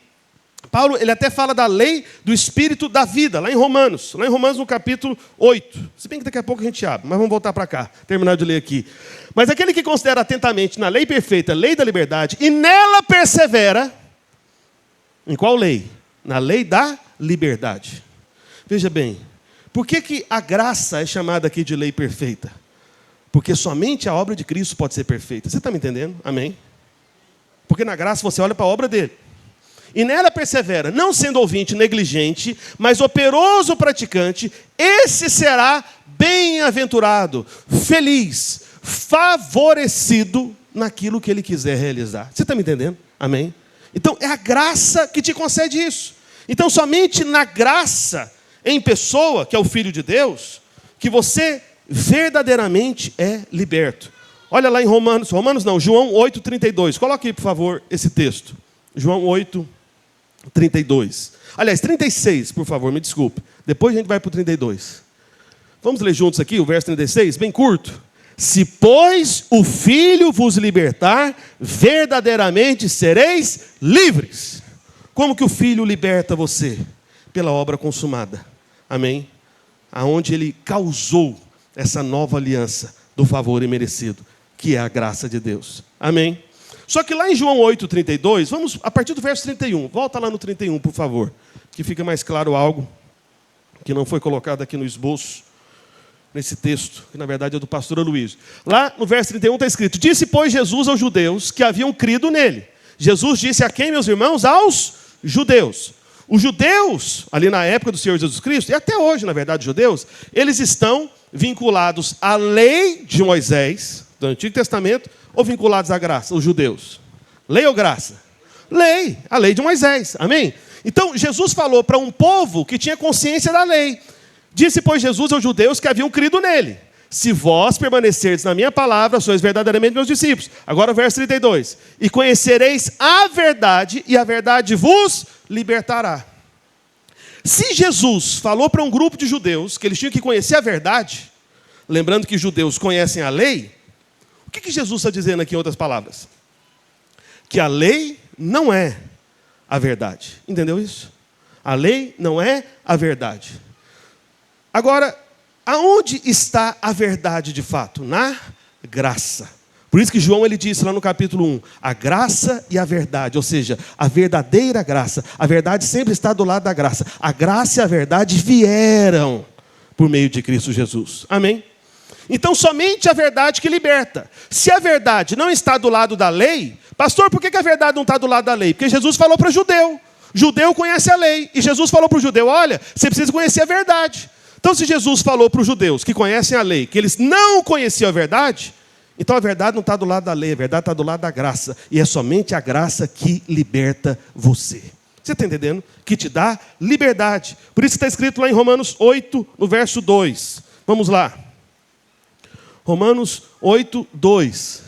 Paulo, ele até fala da lei do Espírito da vida, lá em Romanos no capítulo 8. Se bem que daqui a pouco a gente abre, mas vamos voltar para cá, terminar de ler aqui. Mas aquele que considera atentamente na lei perfeita, lei da liberdade, e nela persevera, em qual lei? Na lei da liberdade. Veja bem, por que a graça é chamada aqui de lei perfeita? Porque somente a obra de Cristo pode ser perfeita. Você está me entendendo? Amém? Porque na graça você olha para a obra dele. E nela persevera, não sendo ouvinte negligente, mas operoso praticante, esse será bem-aventurado, feliz, favorecido naquilo que ele quiser realizar. Você está me entendendo? Amém? Então é a graça que te concede isso. Então somente na graça em pessoa, que é o Filho de Deus, que você verdadeiramente é liberto. Olha lá em João 8:32. Coloque aí, por favor, esse texto. João 8:32. Aliás, 36, por favor, me desculpe. Depois a gente vai para o 32. Vamos ler juntos aqui o verso 36, bem curto. Se, pois, o Filho vos libertar, verdadeiramente sereis livres. Como que o Filho liberta você? Pela obra consumada. Amém? Aonde ele causou essa nova aliança do favor imerecido, que é a graça de Deus. Amém? Só que lá em João 8:32, vamos a partir do verso 31. Volta lá no 31, por favor, que fica mais claro algo que não foi colocado aqui no esboço, nesse texto, que na verdade é do pastor Aloysio. Lá no verso 31 está escrito: disse, pois, Jesus aos judeus que haviam crido nele. Jesus disse a quem, meus irmãos? Aos judeus. Os judeus, ali na época do Senhor Jesus Cristo, e até hoje, na verdade, os judeus, eles estão vinculados à lei de Moisés, do Antigo Testamento, ou vinculados à graça, os judeus? Lei ou graça? Lei, a lei de Moisés, amém? Então, Jesus falou para um povo que tinha consciência da lei. Disse, pois, Jesus aos judeus que haviam crido nele: se vós permanecerdes na minha palavra, sois verdadeiramente meus discípulos. Agora o verso 32. E conhecereis a verdade, e a verdade vos libertará. Se Jesus falou para um grupo de judeus que eles tinham que conhecer a verdade, lembrando que judeus conhecem a lei, o que Jesus está dizendo aqui em outras palavras? Que a lei não é a verdade. Entendeu isso? A lei não é a verdade. Agora, aonde está a verdade de fato? Na graça. Por isso que João ele disse lá no capítulo 1, a graça e a verdade, ou seja, a verdadeira graça. A verdade sempre está do lado da graça. A graça e a verdade vieram por meio de Cristo Jesus. Amém? Então, somente a verdade que liberta. Se a verdade não está do lado da lei, pastor, por que a verdade não está do lado da lei? Porque Jesus falou para o judeu. Judeu conhece a lei. E Jesus falou para o judeu, olha, você precisa conhecer a verdade. Então, se Jesus falou para os judeus que conhecem a lei, que eles não conheciam a verdade, então a verdade não está do lado da lei, a verdade está do lado da graça. E é somente a graça que liberta você. Você está entendendo? Que te dá liberdade. Por isso está escrito lá em Romanos 8, no verso 2. Vamos lá. Romanos 8, 2.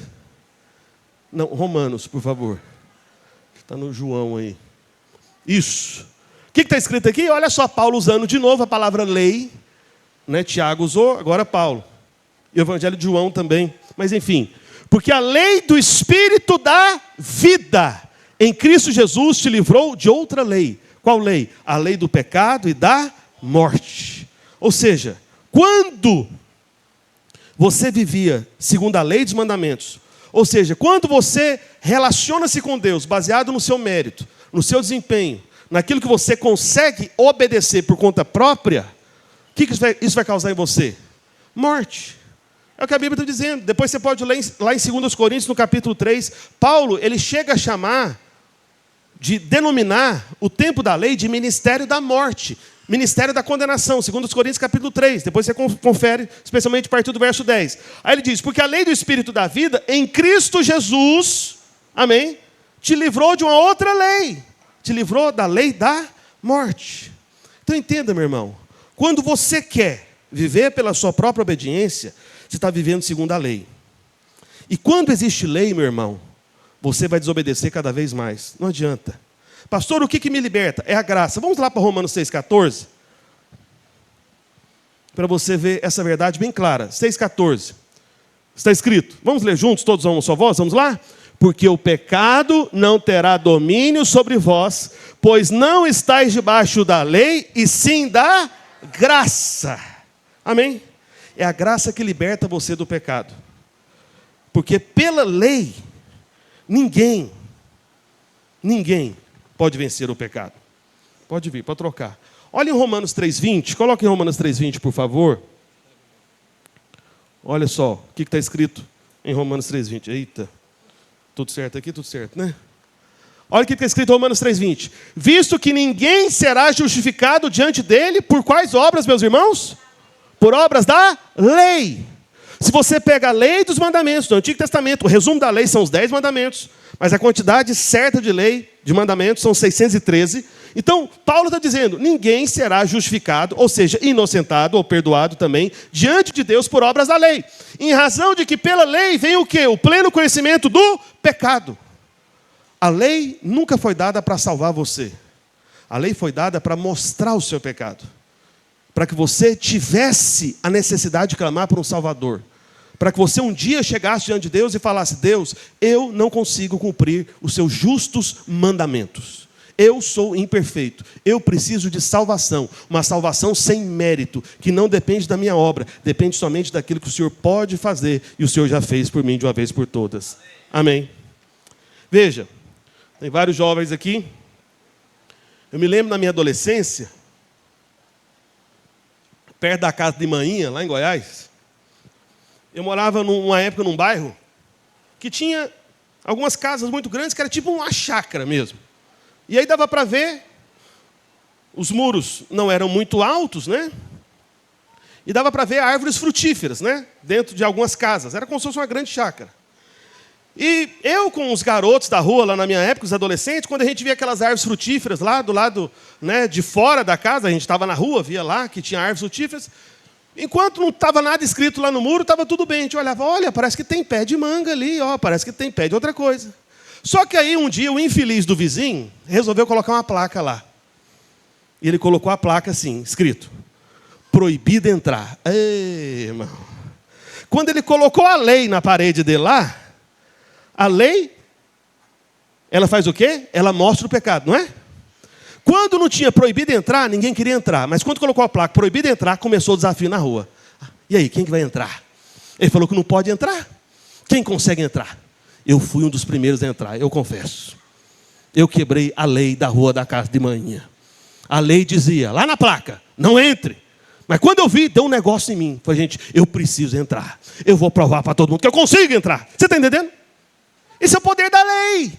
Não, Romanos, por favor. Está no João aí. Isso. O que está escrito aqui? Olha só, Paulo usando de novo a palavra lei. Né? Tiago usou, agora Paulo. E o Evangelho de João também. Mas enfim. Porque a lei do Espírito da vida em Cristo Jesus te livrou de outra lei. Qual lei? A lei do pecado e da morte. Ou seja, quando você vivia segundo a lei dos mandamentos, ou seja, quando você relaciona-se com Deus baseado no seu mérito, no seu desempenho, naquilo que você consegue obedecer por conta própria, o que isso vai causar em você? Morte. É o que a Bíblia está dizendo. Depois você pode ler lá em 2 Coríntios, no capítulo 3, Paulo, ele chega a chamar, denominar o tempo da lei de ministério da morte. Ministério da condenação, 2 Coríntios capítulo 3. Depois você confere, especialmente a partir do verso 10. Aí ele diz, porque a lei do Espírito da vida, em Cristo Jesus, amém, te livrou de uma outra lei. Te livrou da lei da morte. Então entenda, meu irmão, quando você quer viver pela sua própria obediência, você está vivendo segundo a lei. E quando existe lei, meu irmão, você vai desobedecer cada vez mais. Não adianta. Pastor, o que me liberta? É a graça. Vamos lá para Romanos 6,14. Para você ver essa verdade bem clara. 6,14. Está escrito. Vamos ler juntos, todos a uma só voz? Vamos lá? Porque o pecado não terá domínio sobre vós, pois não estáis debaixo da lei, e sim da graça. Amém? É a graça que liberta você do pecado. Porque pela lei, ninguém pode vencer o pecado. Pode vir, pode trocar. Olha em Romanos 3,20. Coloque em Romanos 3,20, por favor. Olha só, o que está escrito em Romanos 3,20. Eita, tudo certo aqui? Tudo certo, né? Olha o que está escrito em Romanos 3,20. Visto que ninguém será justificado diante dele, por quais obras, meus irmãos? Por obras da lei. Se você pega a lei dos mandamentos do Antigo Testamento, o resumo da lei são os 10 mandamentos, mas a quantidade certa de lei, de mandamentos, são 613. Então, Paulo está dizendo, ninguém será justificado, ou seja, inocentado ou perdoado também, diante de Deus por obras da lei. Em razão de que pela lei vem o quê? O pleno conhecimento do pecado. A lei nunca foi dada para salvar você. A lei foi dada para mostrar o seu pecado. Para que você tivesse a necessidade de clamar por um Salvador. Para que você um dia chegasse diante de Deus e falasse, Deus, eu não consigo cumprir os seus justos mandamentos. Eu sou imperfeito, eu preciso de salvação, uma salvação sem mérito, que não depende da minha obra, depende somente daquilo que o Senhor pode fazer, e o Senhor já fez por mim de uma vez por todas. Amém. Veja, tem vários jovens aqui. Eu me lembro na minha adolescência, perto da casa de Manhinha, lá em Goiás, eu morava numa época num bairro que tinha algumas casas muito grandes, que era tipo uma chácara mesmo. E aí dava para ver, os muros não eram muito altos, né? E dava para ver árvores frutíferas, né? Dentro de algumas casas. Era como se fosse uma grande chácara. E eu com os garotos da rua, lá na minha época, os adolescentes, quando a gente via aquelas árvores frutíferas lá do lado, né, de fora da casa, a gente estava na rua, via lá que tinha árvores frutíferas. Enquanto não estava nada escrito lá no muro, estava tudo bem. A gente olhava, olha, parece que tem pé de manga ali, ó, parece que tem pé de outra coisa. Só que aí um dia o infeliz do vizinho resolveu colocar uma placa lá. E ele colocou a placa assim, escrito, proibido entrar. Ei, irmão. Quando ele colocou a lei na parede dele lá, a lei, ela faz o quê? Ela mostra o pecado, não é? Quando não tinha proibido entrar, ninguém queria entrar. Mas quando colocou a placa, proibido entrar, começou o desafio na rua. E aí, quem que vai entrar? Ele falou que não pode entrar. Quem consegue entrar? Eu fui um dos primeiros a entrar, eu confesso. Eu quebrei a lei da rua da casa de Manhinha. A lei dizia, lá na placa, não entre. Mas quando eu vi, deu um negócio em mim. Falei, gente, eu preciso entrar. Eu vou provar para todo mundo que eu consigo entrar. Você está entendendo? Esse é o poder da lei.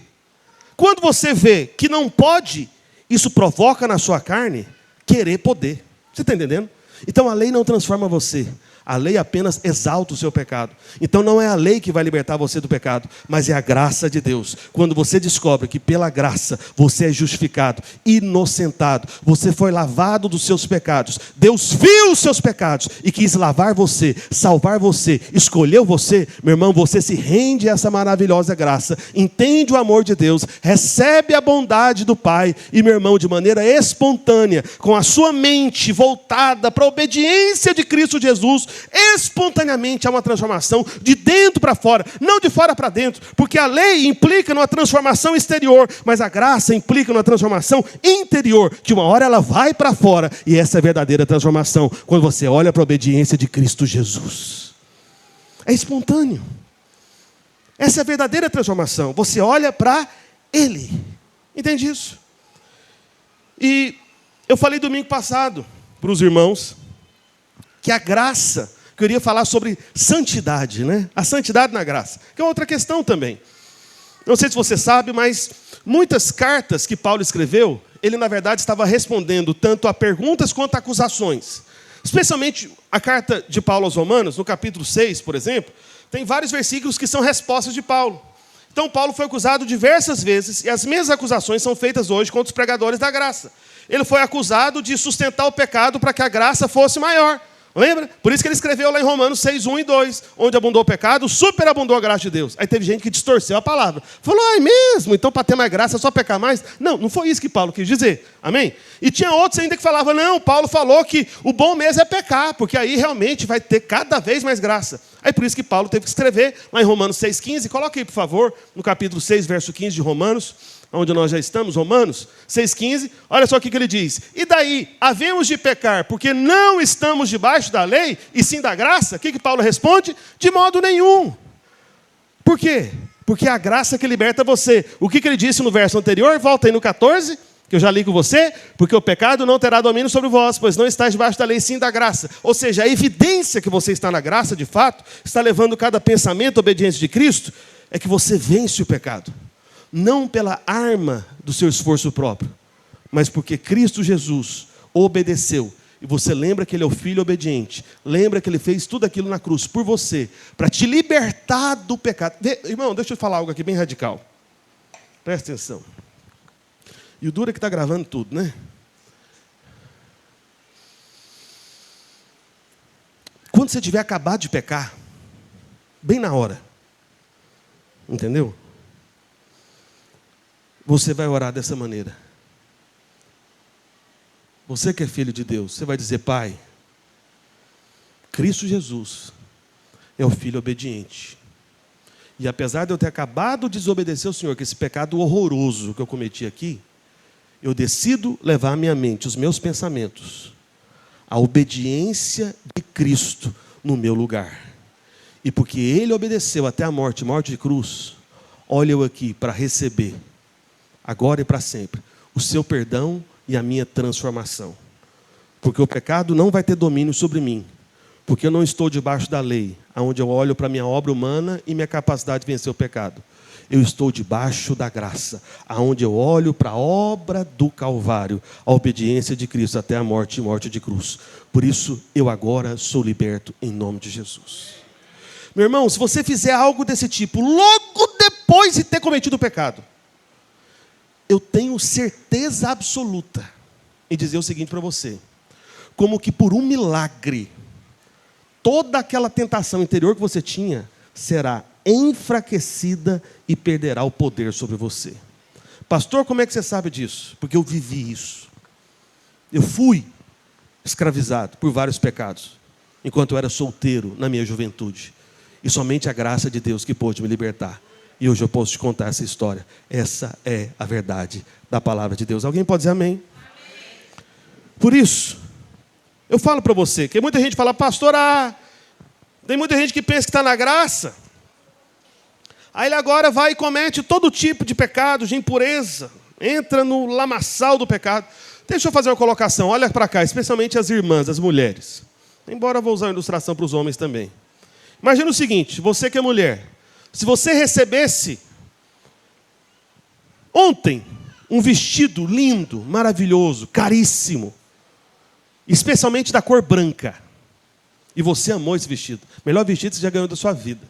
Quando você vê que não pode, isso provoca na sua carne querer poder. Você está entendendo? Então a lei não transforma você. A lei apenas exalta o seu pecado. Então não é a lei que vai libertar você do pecado, mas é a graça de Deus. Quando você descobre que pela graça você é justificado, inocentado, você foi lavado dos seus pecados. Deus viu os seus pecados e quis lavar você, salvar você, escolheu você. Meu irmão, você se rende a essa maravilhosa graça, entende o amor de Deus, recebe a bondade do Pai e, meu irmão, de maneira espontânea, com a sua mente voltada para a obediência de Cristo Jesus, espontaneamente há uma transformação de dentro para fora, não de fora para dentro, porque a lei implica numa transformação exterior, mas a graça implica numa transformação interior, que uma hora ela vai para fora, e essa é a verdadeira transformação, quando você olha para a obediência de Cristo Jesus. É espontâneo. Essa é a verdadeira transformação, você olha para Ele. Entende isso? E eu falei domingo passado para os irmãos, que a graça, que eu iria falar sobre santidade, né? A santidade na graça, que é outra questão também. Não sei se você sabe, mas muitas cartas que Paulo escreveu, ele na verdade estava respondendo tanto a perguntas quanto a acusações. Especialmente a carta de Paulo aos Romanos, no capítulo 6, por exemplo, tem vários versículos que são respostas de Paulo. Então Paulo foi acusado diversas vezes, e as mesmas acusações são feitas hoje contra os pregadores da graça. Ele foi acusado de sustentar o pecado para que a graça fosse maior. Lembra? Por isso que ele escreveu lá em Romanos 6, 1 e 2. Onde abundou o pecado, superabundou a graça de Deus. Aí teve gente que distorceu a palavra. Falou, é mesmo? Então para ter mais graça é só pecar mais? Não, não foi isso que Paulo quis dizer. Amém? E tinha outros ainda que falavam, não, Paulo falou que o bom mesmo é pecar, porque aí realmente vai ter cada vez mais graça. Aí por isso que Paulo teve que escrever lá em Romanos 6,15. Coloca aí, por favor, no capítulo 6, verso 15 de Romanos, onde nós já estamos, Romanos 6,15. Olha só o que ele diz. E daí, havemos de pecar, porque não estamos debaixo da lei, e sim da graça? O que Paulo responde? De modo nenhum. Por quê? Porque é a graça que liberta você. O que ele disse no verso anterior? Volta aí no 14, que eu já li com você. Porque o pecado não terá domínio sobre vós, pois não estáis debaixo da lei, sim da graça. Ou seja, a evidência que você está na graça, de fato, está levando cada pensamento à obediência de Cristo, é que você vence o pecado. Não pela arma do seu esforço próprio, mas porque Cristo Jesus obedeceu. E você lembra que Ele é o Filho obediente. Lembra que Ele fez tudo aquilo na cruz por você, para te libertar do pecado. Irmão, deixa eu falar algo aqui bem radical. Presta atenção. E o duro é que está gravando tudo, né? Quando você tiver acabado de pecar, bem na hora, entendeu? Você vai orar dessa maneira. Você que é filho de Deus, você vai dizer: Pai, Cristo Jesus é o Filho obediente. E apesar de eu ter acabado de desobedecer ao Senhor, que esse pecado horroroso que eu cometi aqui, eu decido levar a minha mente, os meus pensamentos, à obediência de Cristo no meu lugar. E porque Ele obedeceu até a morte de cruz, olha eu aqui para receber, agora e para sempre, o seu perdão e a minha transformação. Porque o pecado não vai ter domínio sobre mim. Porque eu não estou debaixo da lei, onde eu olho para a minha obra humana e minha capacidade de vencer o pecado. Eu estou debaixo da graça, onde eu olho para a obra do Calvário, a obediência de Cristo até a morte e morte de cruz. Por isso, eu agora sou liberto em nome de Jesus. Meu irmão, se você fizer algo desse tipo, logo depois de ter cometido o pecado, eu tenho certeza absoluta em dizer o seguinte para você: como que por um milagre, toda aquela tentação interior que você tinha será enfraquecida e perderá o poder sobre você. Pastor, como é que você sabe disso? Porque eu vivi isso. Eu fui escravizado por vários pecados, enquanto eu era solteiro na minha juventude. E somente a graça de Deus que pôde me libertar. E hoje eu posso te contar essa história. Essa é a verdade da palavra de Deus. Alguém pode dizer amém? Amém. Por isso, eu falo para você, que muita gente fala: pastor, tem muita gente que pensa que está na graça. Aí ele agora vai e comete todo tipo de pecados, de impureza. Entra no lamaçal do pecado. Deixa eu fazer uma colocação, olha para cá, especialmente as irmãs, as mulheres. Embora eu vou usar uma ilustração para os homens também. Imagina o seguinte, você que é mulher. Se você recebesse ontem um vestido lindo, maravilhoso, caríssimo, especialmente da cor branca, e você amou esse vestido, melhor vestido que você já ganhou da sua vida.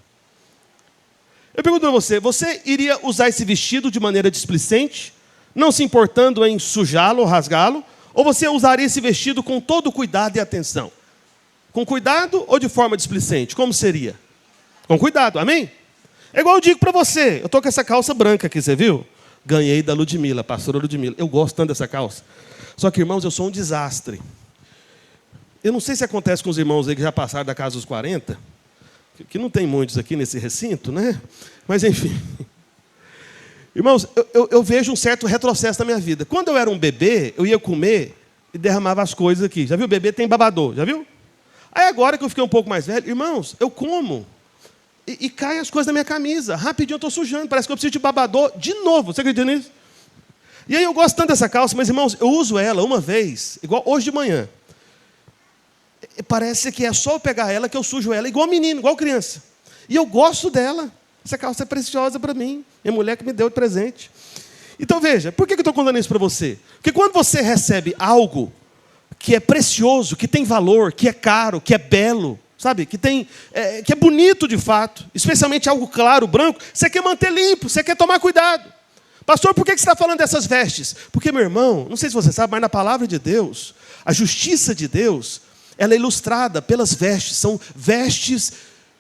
Eu pergunto para você, você iria usar esse vestido de maneira displicente, não se importando em sujá-lo ou rasgá-lo, ou você usaria esse vestido com todo cuidado e atenção? Com cuidado ou de forma displicente? Como seria? Com cuidado, amém? É igual eu digo para você, eu estou com essa calça branca aqui, você viu? Ganhei da Ludmila, pastora Ludmila. Eu gosto tanto dessa calça. Só que, irmãos, eu sou um desastre. Eu não sei se acontece com os irmãos aí que já passaram da casa dos 40, que não tem muitos aqui nesse recinto, né? Mas, enfim. Irmãos, eu vejo um certo retrocesso na minha vida. Quando eu era um bebê, eu ia comer e derramava as coisas aqui. Já viu? O bebê tem babador, já viu? Aí agora que eu fiquei um pouco mais velho, irmãos, eu como e caem as coisas da minha camisa. Rapidinho eu estou sujando, parece que eu preciso de babador de novo. Você acredita nisso? E aí eu gosto tanto dessa calça, mas, irmãos, eu uso ela uma vez, igual hoje de manhã. Parece que é só eu pegar ela que eu sujo ela, igual menino, igual criança. E eu gosto dela. Essa calça é preciosa para mim. Minha mulher que me deu de presente. Então veja, por que eu estou contando isso para você? Porque quando você recebe algo que é precioso, que tem valor, que é caro, que é belo, sabe? Que é bonito de fato, especialmente algo claro, branco, você quer manter limpo, você quer tomar cuidado. Pastor, por que você está falando dessas vestes? Porque, meu irmão, não sei se você sabe, mas na palavra de Deus, a justiça de Deus, ela é ilustrada pelas vestes, são vestes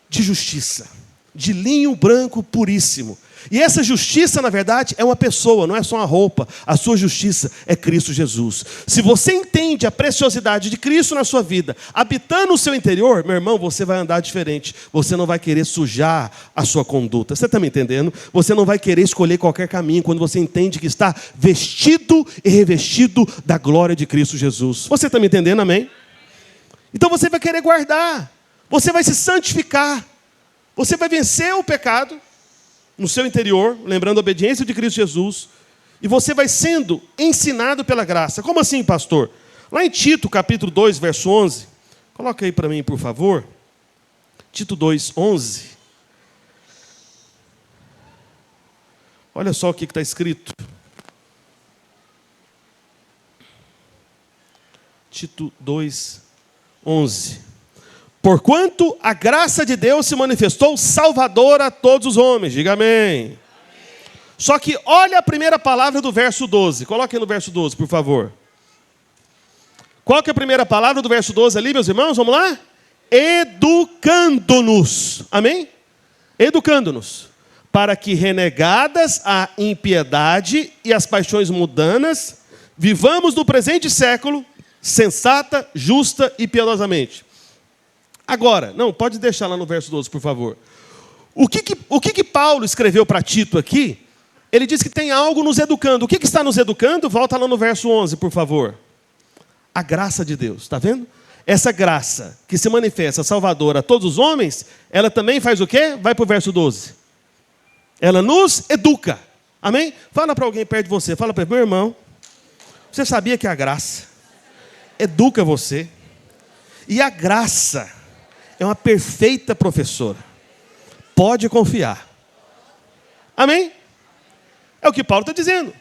de justiça, de linho branco puríssimo. E essa justiça, na verdade, é uma pessoa, não é só uma roupa. A sua justiça é Cristo Jesus. Se você entende a preciosidade de Cristo na sua vida, habitando o seu interior, meu irmão, você vai andar diferente. Você não vai querer sujar a sua conduta. Você está me entendendo? Você não vai querer escolher qualquer caminho quando você entende que está vestido e revestido da glória de Cristo Jesus. Você está me entendendo, amém? Então você vai querer guardar. Você vai se santificar. Você vai vencer o pecado no seu interior, lembrando a obediência de Cristo Jesus, e você vai sendo ensinado pela graça. Como assim, pastor? Lá em Tito, capítulo 2, verso 11, coloca aí para mim, por favor. Tito 2, 11. Olha só o que está escrito. Tito 2, 11. Porquanto a graça de Deus se manifestou salvadora a todos os homens. Diga amém. Só que olha a primeira palavra do verso 12. Coloque aí no verso 12, por favor. Qual que é a primeira palavra do verso 12 ali, meus irmãos? Vamos lá? Educando-nos. Amém? Educando-nos. Para que, renegadas a impiedade e as paixões mundanas, vivamos no presente século, sensata, justa e piedosamente. Agora, não, pode deixar lá no verso 12, por favor. O que Paulo escreveu para Tito aqui? Ele diz que tem algo nos educando. O que está nos educando? Volta lá no verso 11, por favor. A graça de Deus, está vendo? Essa graça que se manifesta salvadora a todos os homens, ela também faz o quê? Vai para o verso 12. Ela nos educa. Amém? Fala para alguém perto de você, fala para ele, meu irmão, você sabia que a graça educa você? E a graça é uma perfeita professora. Pode confiar. Amém? É o que Paulo está dizendo.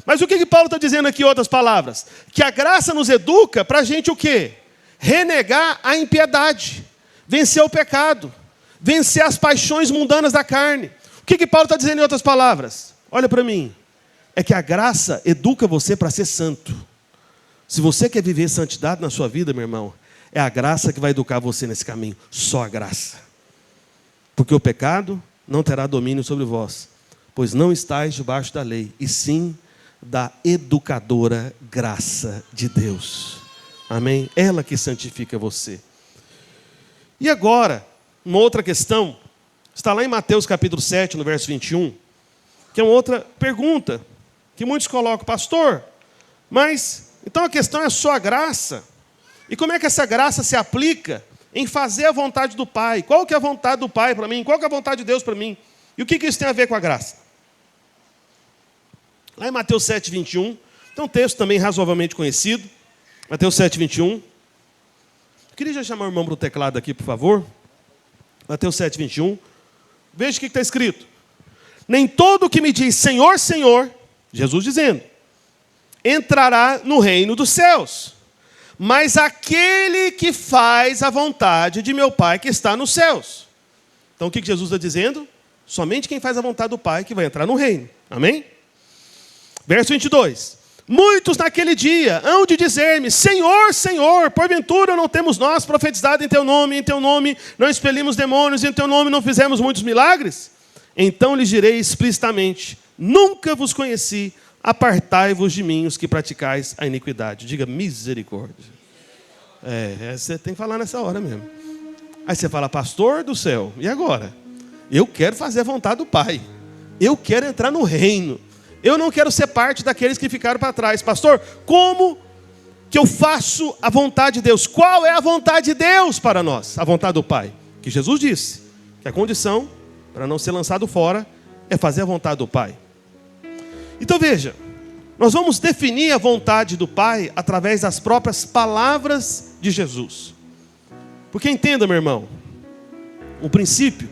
Mas o que Paulo está dizendo aqui em outras palavras? Que a graça nos educa para a gente o quê? Renegar a impiedade. Vencer o pecado. Vencer as paixões mundanas da carne. O que Paulo está dizendo em outras palavras? Olha para mim. É que a graça educa você para ser santo. Se você quer viver santidade na sua vida, meu irmão, é a graça que vai educar você nesse caminho. Só a graça. Porque o pecado não terá domínio sobre vós, pois não estáis debaixo da lei, e sim da educadora graça de Deus. Amém? Ela que santifica você. E agora, uma outra questão, está lá em Mateus capítulo 7, no verso 21, que é uma outra pergunta, que muitos colocam, pastor, mas, então a questão é só a graça? E como é que essa graça se aplica em fazer a vontade do Pai? Qual que é a vontade do Pai para mim? Qual que é a vontade de Deus para mim? E o que isso tem a ver com a graça? Lá em Mateus 7, 21, tem um texto também razoavelmente conhecido. Mateus 7, 21. Eu queria já chamar o irmão para o teclado aqui, por favor. Mateus 7, 21. Veja o que está escrito. Nem todo o que me diz Senhor, Senhor, Jesus dizendo, entrará no reino dos céus, mas aquele que faz a vontade de meu Pai que está nos céus. Então o que Jesus está dizendo? Somente quem faz a vontade do Pai que vai entrar no reino. Amém? Verso 22. Muitos naquele dia hão de dizer-me, Senhor, Senhor, porventura não temos nós profetizado em Teu nome não expelimos demônios, em Teu nome não fizemos muitos milagres? Então lhes direi explicitamente, nunca vos conheci, apartai-vos de mim os que praticais a iniquidade. Diga misericórdia. Você tem que falar nessa hora mesmo. Aí você fala, pastor do céu, e agora? Eu quero fazer a vontade do Pai. Eu quero entrar no reino. Eu não quero ser parte daqueles que ficaram para trás. Pastor, como que eu faço a vontade de Deus? Qual é a vontade de Deus para nós? A vontade do Pai. Que Jesus disse que a condição para não ser lançado fora é fazer a vontade do Pai. Então veja, nós vamos definir a vontade do Pai através das próprias palavras de Jesus. Porque entenda, meu irmão, o princípio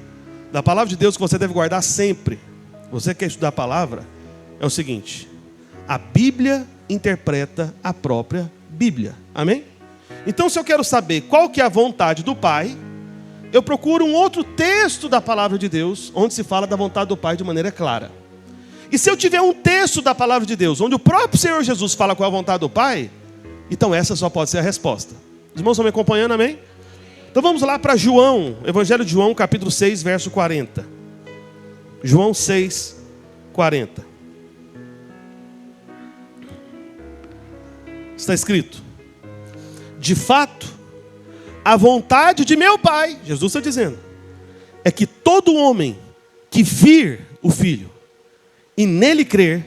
da palavra de Deus que você deve guardar sempre, você quer estudar a palavra, é o seguinte: a Bíblia interpreta a própria Bíblia. Amém? Então, se eu quero saber qual que é a vontade do Pai, eu procuro um outro texto da palavra de Deus, onde se fala da vontade do Pai de maneira clara. E se eu tiver um texto da palavra de Deus, onde o próprio Senhor Jesus fala qual é a vontade do Pai, então essa só pode ser a resposta. Os irmãos estão me acompanhando, amém? Então vamos lá para João, Evangelho de João, capítulo 6, verso 40. João 6:40. Está escrito: de fato, a vontade de meu Pai, Jesus está dizendo, é que todo homem que vir o Filho e nele crer,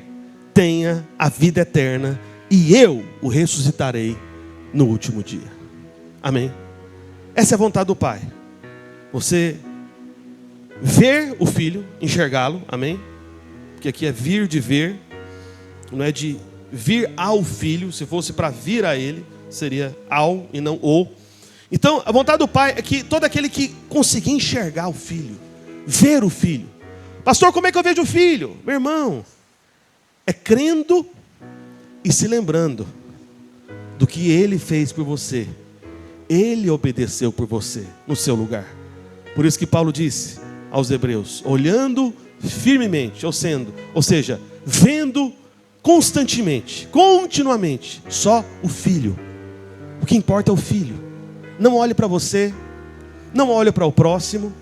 tenha a vida eterna, e eu o ressuscitarei no último dia. Amém? Essa é a vontade do Pai. Você ver o Filho, enxergá-lo, amém? Porque aqui é vir de ver, não é de vir ao Filho. Se fosse para vir a Ele, seria ao e não o. Então, a vontade do Pai é que todo aquele que conseguir enxergar o Filho, ver o Filho. Pastor, como é que eu vejo o Filho? Meu irmão, é crendo e se lembrando do que Ele fez por você. Ele obedeceu por você no seu lugar. Por isso que Paulo disse aos Hebreus, olhando firmemente, ou seja, vendo constantemente, continuamente, só o Filho. O que importa é o Filho. Não olhe para você, não olhe para o próximo,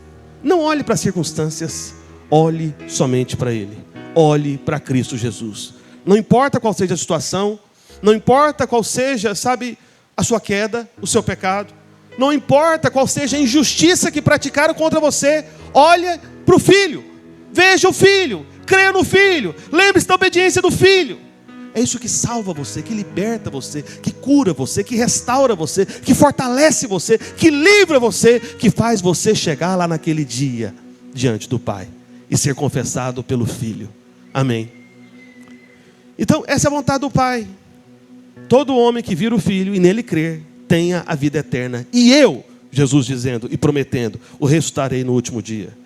não olhe para as circunstâncias, olhe somente para Ele. Olhe para Cristo Jesus. Não importa qual seja a situação, não importa qual seja, a sua queda, o seu pecado, não importa qual seja a injustiça que praticaram contra você, olha para o Filho, veja o Filho, creia no Filho, lembre-se da obediência do Filho. É isso que salva você, que liberta você, que cura você, que restaura você, que fortalece você, que livra você, que faz você chegar lá naquele dia diante do Pai e ser confessado pelo Filho. Amém. Então, essa é a vontade do Pai. Todo homem que vira o Filho e nele crer, tenha a vida eterna. E eu, Jesus dizendo e prometendo, o ressuscitarei no último dia.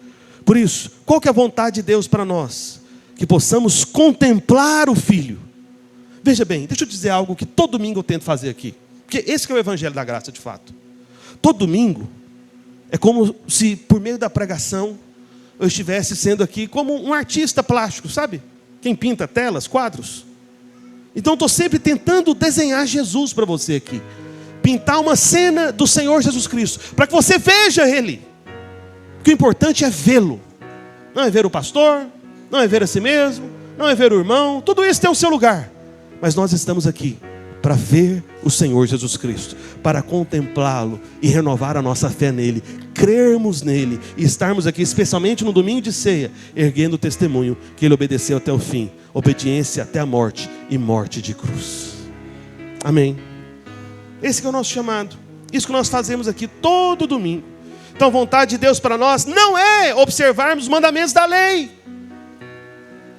Por isso, qual que é a vontade de Deus para nós? Que possamos contemplar o Filho. Veja bem, deixa eu dizer algo que todo domingo eu tento fazer aqui. Porque esse que é o Evangelho da Graça de fato. Todo domingo é como se por meio da pregação eu estivesse sendo aqui como um artista plástico, sabe? Quem pinta telas, quadros. Então estou sempre tentando desenhar Jesus para você aqui. Pintar uma cena do Senhor Jesus Cristo, para que você veja Ele. Porque o importante é vê-lo. Não é ver o pastor, não é ver a si mesmo, não é ver o irmão. Tudo isso tem o seu lugar. Mas nós estamos aqui para ver o Senhor Jesus Cristo, para contemplá-lo e renovar a nossa fé nele, crermos nele e estarmos aqui, especialmente no domingo de ceia, erguendo o testemunho que ele obedeceu até o fim, obediência até a morte e morte de cruz. Amém. Esse que é o nosso chamado, isso que nós fazemos aqui todo domingo. Então a vontade de Deus para nós não é observarmos os mandamentos da lei,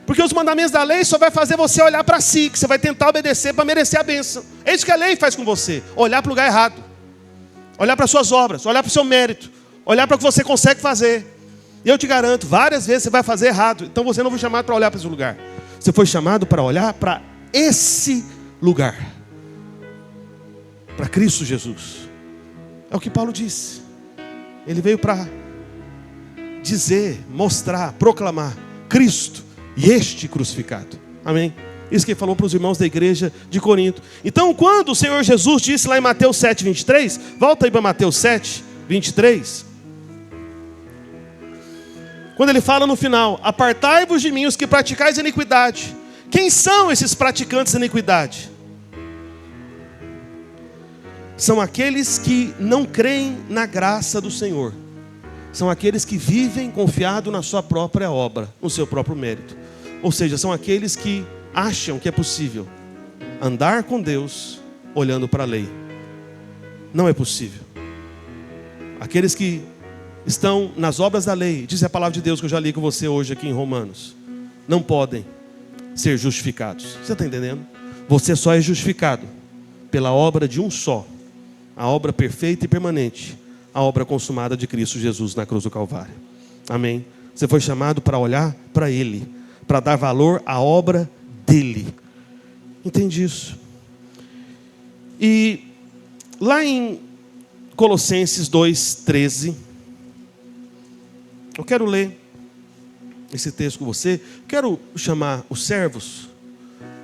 porque os mandamentos da lei só vai fazer você olhar para si, que você vai tentar obedecer para merecer a bênção. É isso que a lei faz com você, olhar para o lugar errado, olhar para as suas obras, olhar para o seu mérito, olhar para o que você consegue fazer. E eu te garanto, várias vezes você vai fazer errado. Então você não foi chamado para olhar para esse lugar, você foi chamado para olhar para esse lugar, para Cristo Jesus. É o que Paulo disse. Ele veio para dizer, mostrar, proclamar Cristo e este crucificado. Amém? Isso que ele falou para os irmãos da igreja de Corinto. Então, quando o Senhor Jesus disse lá em Mateus 7:23, volta aí para Mateus 7:23. Quando ele fala no final, apartai-vos de mim os que praticais iniquidade. Quem são esses praticantes de iniquidade? São aqueles que não creem na graça do Senhor. São aqueles que vivem confiado na sua própria obra, no seu próprio mérito. Ou seja, são aqueles que acham que é possível andar com Deus olhando para a lei. Não é possível. Aqueles que estão nas obras da lei, diz a palavra de Deus que eu já li com você hoje aqui em Romanos, não podem ser justificados. Você está entendendo? Você só é justificado pela obra de um só, a obra perfeita e permanente, a obra consumada de Cristo Jesus na cruz do Calvário. Amém? Você foi chamado para olhar para Ele, para dar valor à obra dEle. Entende isso? E lá em Colossenses 2:13, eu quero ler esse texto com você. Quero chamar os servos,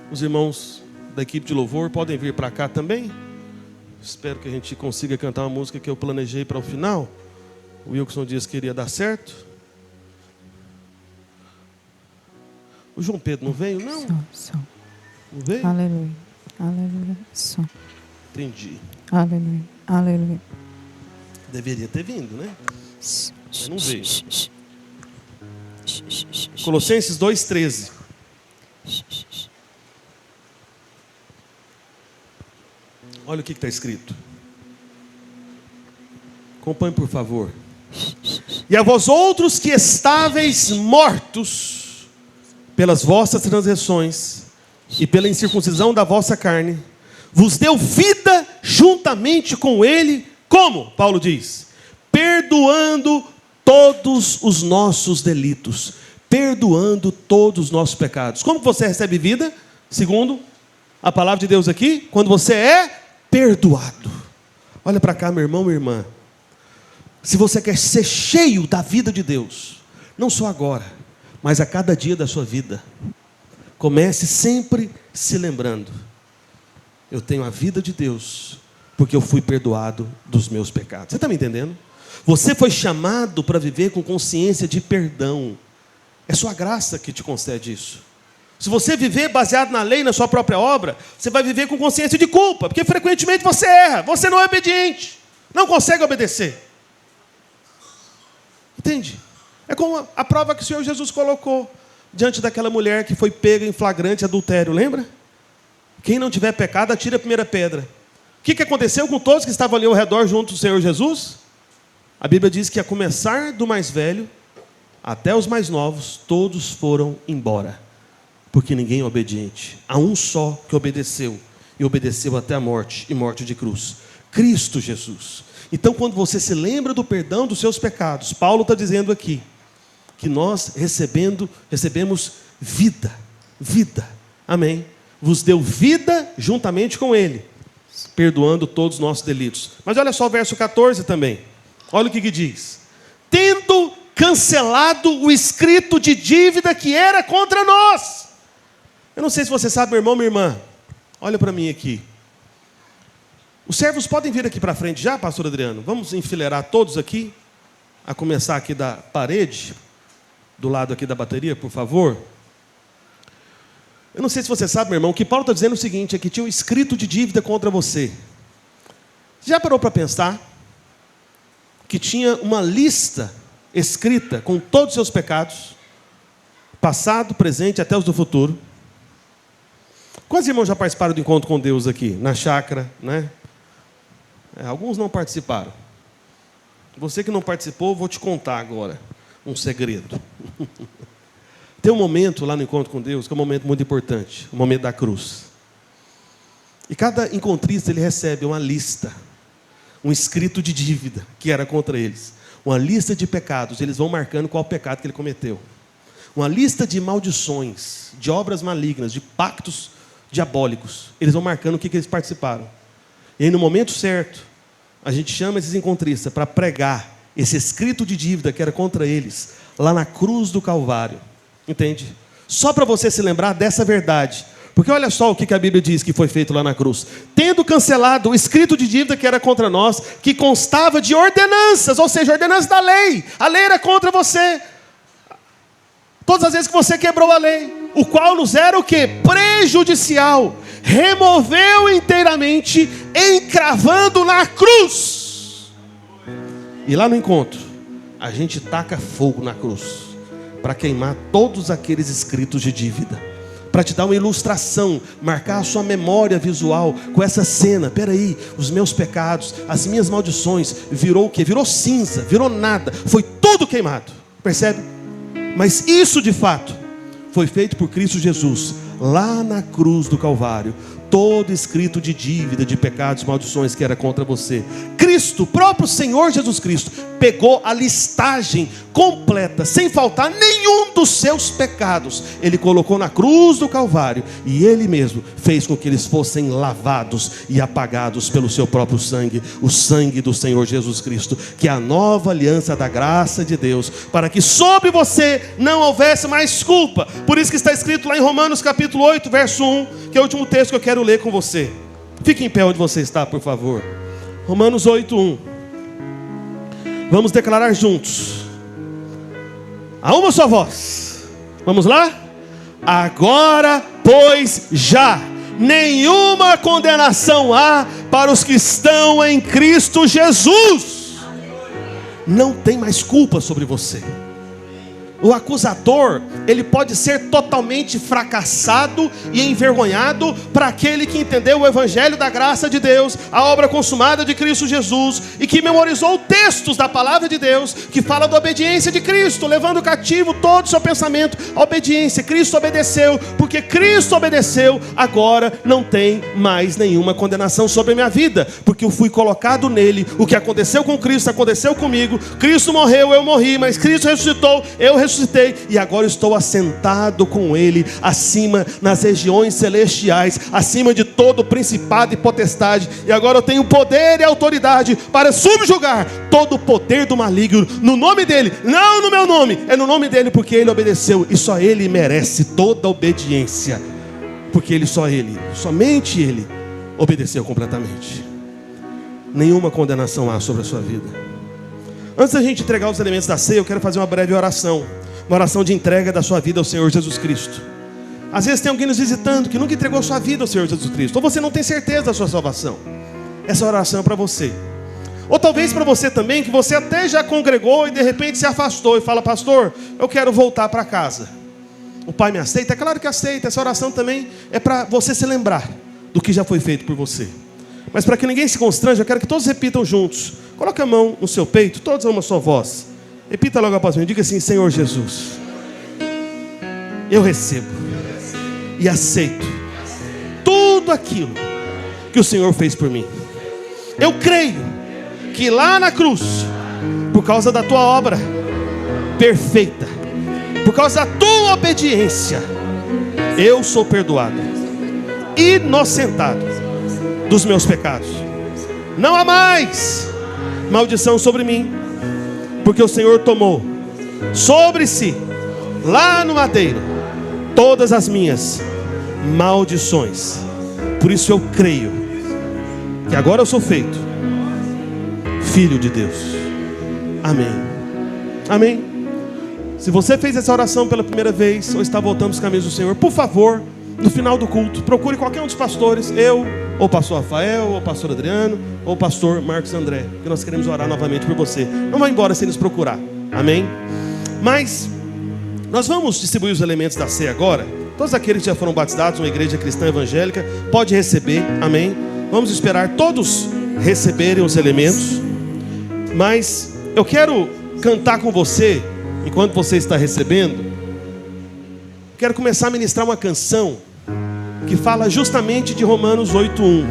os irmãos da equipe de louvor, podem vir para cá também. Espero que a gente consiga cantar uma música que eu planejei para o final. O Wilson disse que iria dar certo. O João Pedro não veio, não? Som. Não veio? Aleluia. Aleluia. Som. Entendi. Aleluia. Aleluia. Deveria ter vindo, né? Mas não veio. Shh. Colossenses 2,13. Olha o que está escrito. Acompanhe, por favor. E a vós outros que estáveis mortos pelas vossas transgressões e pela incircuncisão da vossa carne, vos deu vida juntamente com ele, como? Paulo diz, perdoando todos os nossos delitos, perdoando todos os nossos pecados. Como você recebe vida? Segundo a palavra de Deus aqui, quando você é perdoado. Olha para cá, meu irmão, minha irmã. Se você quer ser cheio da vida de Deus, não só agora, mas a cada dia da sua vida, comece sempre se lembrando: eu tenho a vida de Deus, porque eu fui perdoado dos meus pecados. Você está me entendendo? Você foi chamado para viver com consciência de perdão. É sua graça que te concede isso. Se você viver baseado na lei, na sua própria obra, você vai viver com consciência de culpa, porque frequentemente você erra, você não é obediente, não consegue obedecer. Entende? É como a prova que o Senhor Jesus colocou diante daquela mulher que foi pega em flagrante adultério, lembra? Quem não tiver pecado, atira a primeira pedra. O que aconteceu com todos que estavam ali ao redor junto do Senhor Jesus? A Bíblia diz que a começar do mais velho até os mais novos, todos foram embora, porque ninguém é obediente. Há um só que obedeceu, e obedeceu até a morte, e morte de cruz: Cristo Jesus. Então, quando você se lembra do perdão dos seus pecados, Paulo está dizendo aqui, que nós recebemos vida, amém? Vos deu vida juntamente com ele, perdoando todos os nossos delitos. Mas olha só o verso 14 também, olha o que diz: tendo cancelado o escrito de dívida que era contra nós. Eu não sei se você sabe, meu irmão, minha irmã, olha para mim aqui. Os servos podem vir aqui para frente já, pastor Adriano? Vamos enfileirar todos aqui, a começar aqui da parede, do lado aqui da bateria, por favor. Eu não sei se você sabe, meu irmão, que Paulo está dizendo o seguinte, é que tinha um escrito de dívida contra você. Já parou para pensar que tinha uma lista escrita com todos os seus pecados, passado, presente, até os do futuro? Quantos irmãos já participaram do encontro com Deus aqui, na chácara, né? Alguns não participaram. Você que não participou, vou te contar agora um segredo. Tem um momento lá no encontro com Deus que é um momento muito importante, o momento da cruz. E cada encontrista ele recebe uma lista, um escrito de dívida que era contra eles, uma lista de pecados. Eles vão marcando qual pecado que ele cometeu, uma lista de maldições, de obras malignas, de pactos diabólicos. Eles vão marcando o que eles participaram. E aí, no momento certo, a gente chama esses encontristas para pregar esse escrito de dívida que era contra eles, lá na cruz do Calvário. Entende? Só para você se lembrar dessa verdade. Porque olha só o que a Bíblia diz que foi feito lá na cruz. Tendo cancelado o escrito de dívida que era contra nós, que constava de ordenanças, ou seja, ordenanças da lei. A lei era contra você. Todas as vezes que você quebrou a lei, o qual nos era o quê? Prejudicial. Removeu inteiramente, encravando na cruz. E lá no encontro, a gente taca fogo na cruz, para queimar todos aqueles escritos de dívida, para te dar uma ilustração, marcar a sua memória visual com essa cena. Peraí, os meus pecados, as minhas maldições, virou o quê? Virou cinza, virou nada, foi tudo queimado. Percebe? Mas isso de fato foi feito por Cristo Jesus, lá na cruz do Calvário. Todo escrito de dívida, de pecados, maldições que era contra você, Cristo, o próprio Senhor Jesus Cristo, pegou a listagem completa, sem faltar nenhum dos seus pecados. Ele colocou na cruz do Calvário, e Ele mesmo fez com que eles fossem lavados e apagados pelo seu próprio sangue, o sangue do Senhor Jesus Cristo, que é a nova aliança da graça de Deus, para que sobre você não houvesse mais culpa. Por isso que está escrito lá em Romanos capítulo 8, verso 1, que é o último texto que eu quero ler com você. Fique em pé onde você está, por favor. Romanos 8, 1. Vamos declarar juntos, a uma só voz. Vamos lá? Agora, pois, já nenhuma condenação há para os que estão em Cristo Jesus. Não tem mais culpa sobre você. O acusador, ele pode ser totalmente fracassado e envergonhado para aquele que entendeu o evangelho da graça de Deus, a obra consumada de Cristo Jesus, e que memorizou textos da palavra de Deus, que fala da obediência de Cristo, levando cativo todo o seu pensamento à obediência. Cristo obedeceu, porque Cristo obedeceu, agora não tem mais nenhuma condenação sobre a minha vida, porque eu fui colocado nele. O que aconteceu com Cristo, aconteceu comigo. Cristo morreu, eu morri, mas Cristo ressuscitou, eu ressuscitei, e agora estou assentado com ele, acima nas regiões celestiais, acima de todo principado e potestade, e agora eu tenho poder e autoridade para subjugar todo o poder do maligno, no nome dele, não no meu nome, é no nome dele, porque ele obedeceu, e só ele merece toda a obediência, porque somente ele obedeceu completamente. Nenhuma condenação há sobre a sua vida. Antes da gente entregar os elementos da ceia, eu quero fazer uma breve oração. Uma oração de entrega da sua vida ao Senhor Jesus Cristo. Às vezes tem alguém nos visitando que nunca entregou a sua vida ao Senhor Jesus Cristo. Ou você não tem certeza da sua salvação. Essa oração é para você. Ou talvez para você também, que você até já congregou e de repente se afastou e fala: pastor, eu quero voltar para casa. O Pai me aceita? É claro que aceita. Essa oração também é para você se lembrar do que já foi feito por você. Mas para que ninguém se constrange, eu quero que todos repitam juntos. Coloque a mão no seu peito, todos a uma só voz. Repita logo após mim, diga assim: Senhor Jesus, eu recebo e aceito tudo aquilo que o Senhor fez por mim. Eu creio que lá na cruz, por causa da tua obra perfeita, por causa da tua obediência, eu sou perdoado, inocentado dos meus pecados. Não há mais maldição sobre mim, porque o Senhor tomou sobre si, lá no madeiro, todas as minhas maldições. Por isso eu creio que agora eu sou feito filho de Deus. Amém. Amém. Se você fez essa oração pela primeira vez, ou está voltando os caminhos do Senhor, por favor, no final do culto, procure qualquer um dos pastores, eu, ou o pastor Rafael, ou o pastor Adriano, ou o pastor Marcos André, que nós queremos orar novamente por você. Não vá embora sem nos procurar, amém? Mas nós vamos distribuir os elementos da ceia agora. Todos aqueles que já foram batizados numa igreja cristã evangélica, pode receber, amém? Vamos esperar todos receberem os elementos. Mas eu quero cantar com você, enquanto você está recebendo. Quero começar a ministrar uma canção que fala justamente de Romanos 8:1.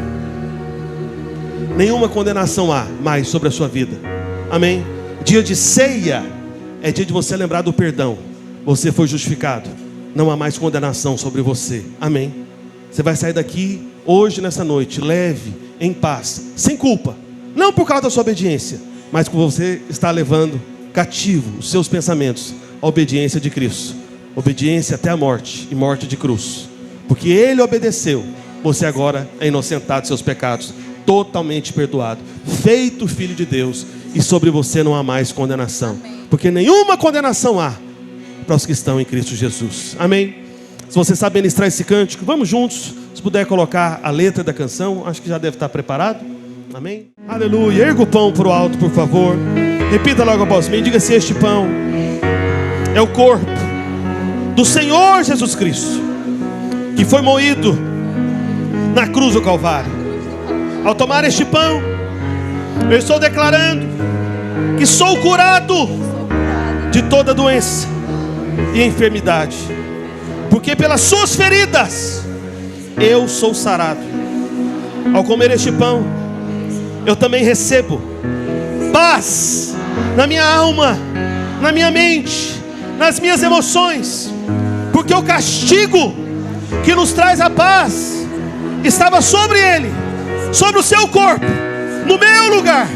Nenhuma condenação há mais sobre a sua vida. Amém? Dia de ceia é dia de você lembrar do perdão. Você foi justificado. Não há mais condenação sobre você. Amém? Você vai sair daqui hoje, nessa noite, leve, em paz, sem culpa. Não por causa da sua obediência, mas que você está levando cativo os seus pensamentos à obediência de Cristo. Obediência até a morte, e morte de cruz. Porque Ele obedeceu, você agora é inocentado dos seus pecados, totalmente perdoado, feito filho de Deus, e sobre você não há mais condenação. Porque nenhuma condenação há para os que estão em Cristo Jesus. Amém? Se você sabe ministrar esse cântico, vamos juntos. Se puder colocar a letra da canção, acho que já deve estar preparado. Amém? Aleluia. Erga o pão para o alto, por favor. Repita logo após mim. Diga assim: este pão é o corpo do Senhor Jesus Cristo, que foi moído na cruz do Calvário. Ao tomar este pão, eu estou declarando que sou curado de toda doença e enfermidade, porque pelas suas feridas eu sou sarado. Ao comer este pão, eu também recebo paz na minha alma, na minha mente, nas minhas emoções, porque o castigo que nos traz a paz estava sobre Ele, sobre o seu corpo, no meu lugar,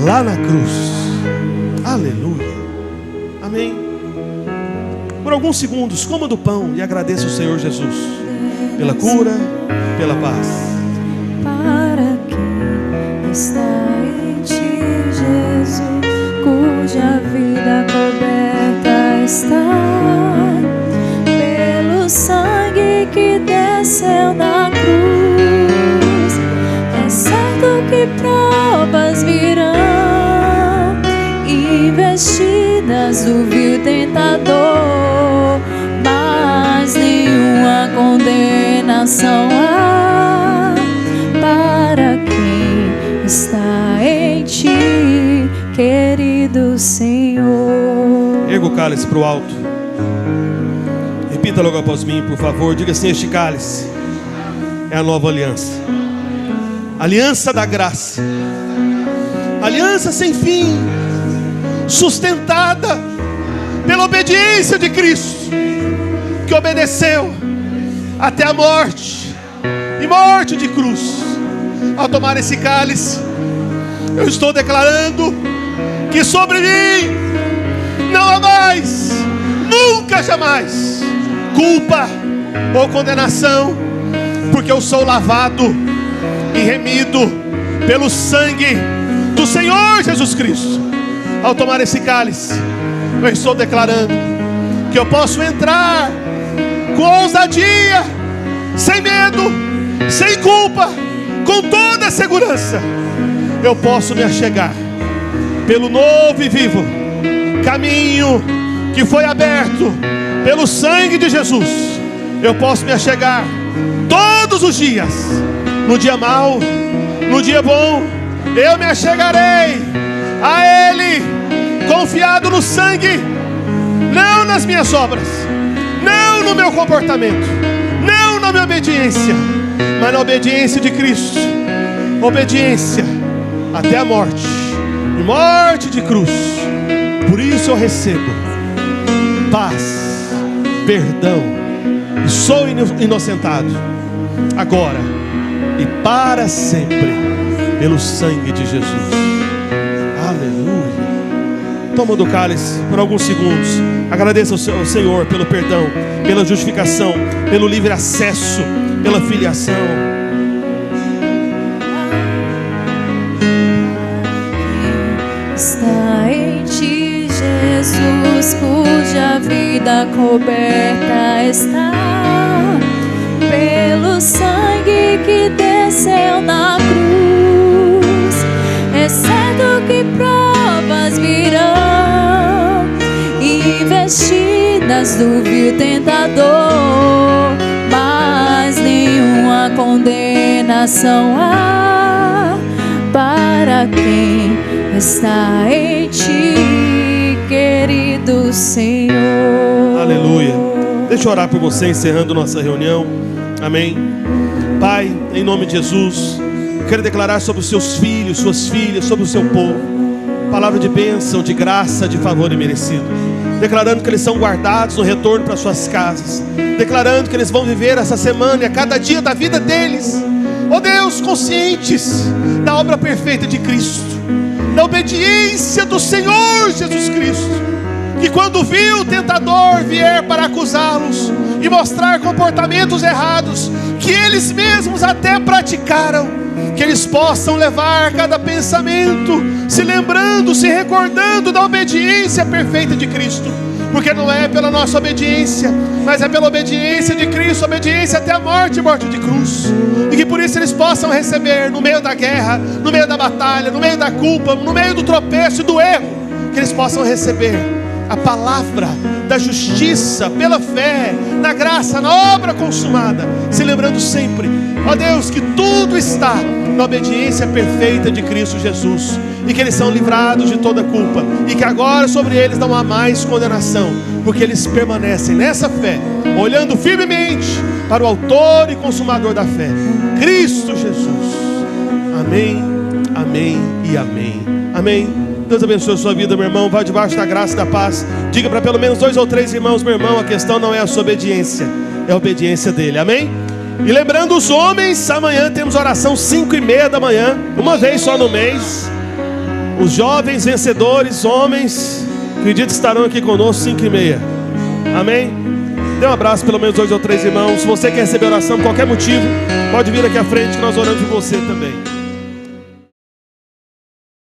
lá na cruz. Aleluia. Amém. Por alguns segundos, coma do pão e agradeça ao Senhor Jesus pela cura, pela paz. Para quem está em ti, Jesus, cuja vida coberta está pelos desceu na cruz. É certo que provas virão, investidas do vil tentador, mas nenhuma condenação há para quem está em ti, querido Senhor. Erga o cálice para o alto. Repita logo após mim, por favor. Diga assim: este cálice é a nova aliança, aliança da graça, aliança sem fim, sustentada pela obediência de Cristo, que obedeceu até a morte, e morte de cruz. Ao tomar esse cálice, eu estou declarando que sobre mim não há mais, nunca jamais, culpa ou condenação, porque eu sou lavado e remido pelo sangue do Senhor Jesus Cristo. Ao tomar esse cálice, eu estou declarando que eu posso entrar com ousadia, sem medo, sem culpa, com toda a segurança. Eu posso me achegar pelo novo e vivo caminho que foi aberto pelo sangue de Jesus. Eu posso me achegar todos os dias, no dia mau, no dia bom. Eu me achegarei a Ele, confiado no sangue, não nas minhas obras, não no meu comportamento, não na minha obediência, mas na obediência de Cristo. Obediência até a morte, e morte de cruz. Por isso eu recebo paz, perdão, e sou inocentado agora e para sempre pelo sangue de Jesus. Aleluia. Toma do cálice por alguns segundos. Agradeça ao Senhor pelo perdão, pela justificação, pelo livre acesso, pela filiação. Está em ti, Jesus, cuja vida coberta está pelo sangue que desceu na cruz. É certo que provas virão, investidas do vil tentador, mas nenhuma condenação há para quem está em ti, querido Senhor. Aleluia. Deixa eu orar por você, encerrando nossa reunião. Amém. Pai, em nome de Jesus, eu quero declarar sobre os seus filhos, suas filhas, sobre o seu povo, palavra de bênção, de graça, de favor imerecido. Declarando que eles são guardados no retorno para suas casas. Declarando que eles vão viver essa semana e a cada dia da vida deles, ó Deus, conscientes da obra perfeita de Cristo, da obediência do Senhor Jesus Cristo, que quando viu o tentador vier para acusá-los e mostrar comportamentos errados, que eles mesmos até praticaram, que eles possam levar cada pensamento, se lembrando, se recordando da obediência perfeita de Cristo, porque não é pela nossa obediência, mas é pela obediência de Cristo, obediência até a morte e morte de cruz, e que por isso eles possam receber no meio da guerra, no meio da batalha, no meio da culpa, no meio do tropeço e do erro, que eles possam receber a palavra da justiça pela fé, na graça, na obra consumada, se lembrando sempre, ó Deus, que tudo está na obediência perfeita de Cristo Jesus, e que eles são livrados de toda culpa, e que agora sobre eles não há mais condenação, porque eles permanecem nessa fé, olhando firmemente para o autor e consumador da fé, Cristo Jesus. Amém, amém e amém. Amém. Deus abençoe a sua vida, meu irmão. Vá debaixo da graça e da paz. Diga para pelo menos 2 ou 3 irmãos: meu irmão, a questão não é a sua obediência, é a obediência dele. Amém? E lembrando os homens, amanhã temos oração 5:30 da manhã, uma vez só no mês. Os jovens vencedores, homens, acredito que estarão aqui conosco 5:30. Amém? Dê um abraço pelo menos 2 ou 3 irmãos. Se você quer receber oração por qualquer motivo, pode vir aqui à frente que nós oramos por você também.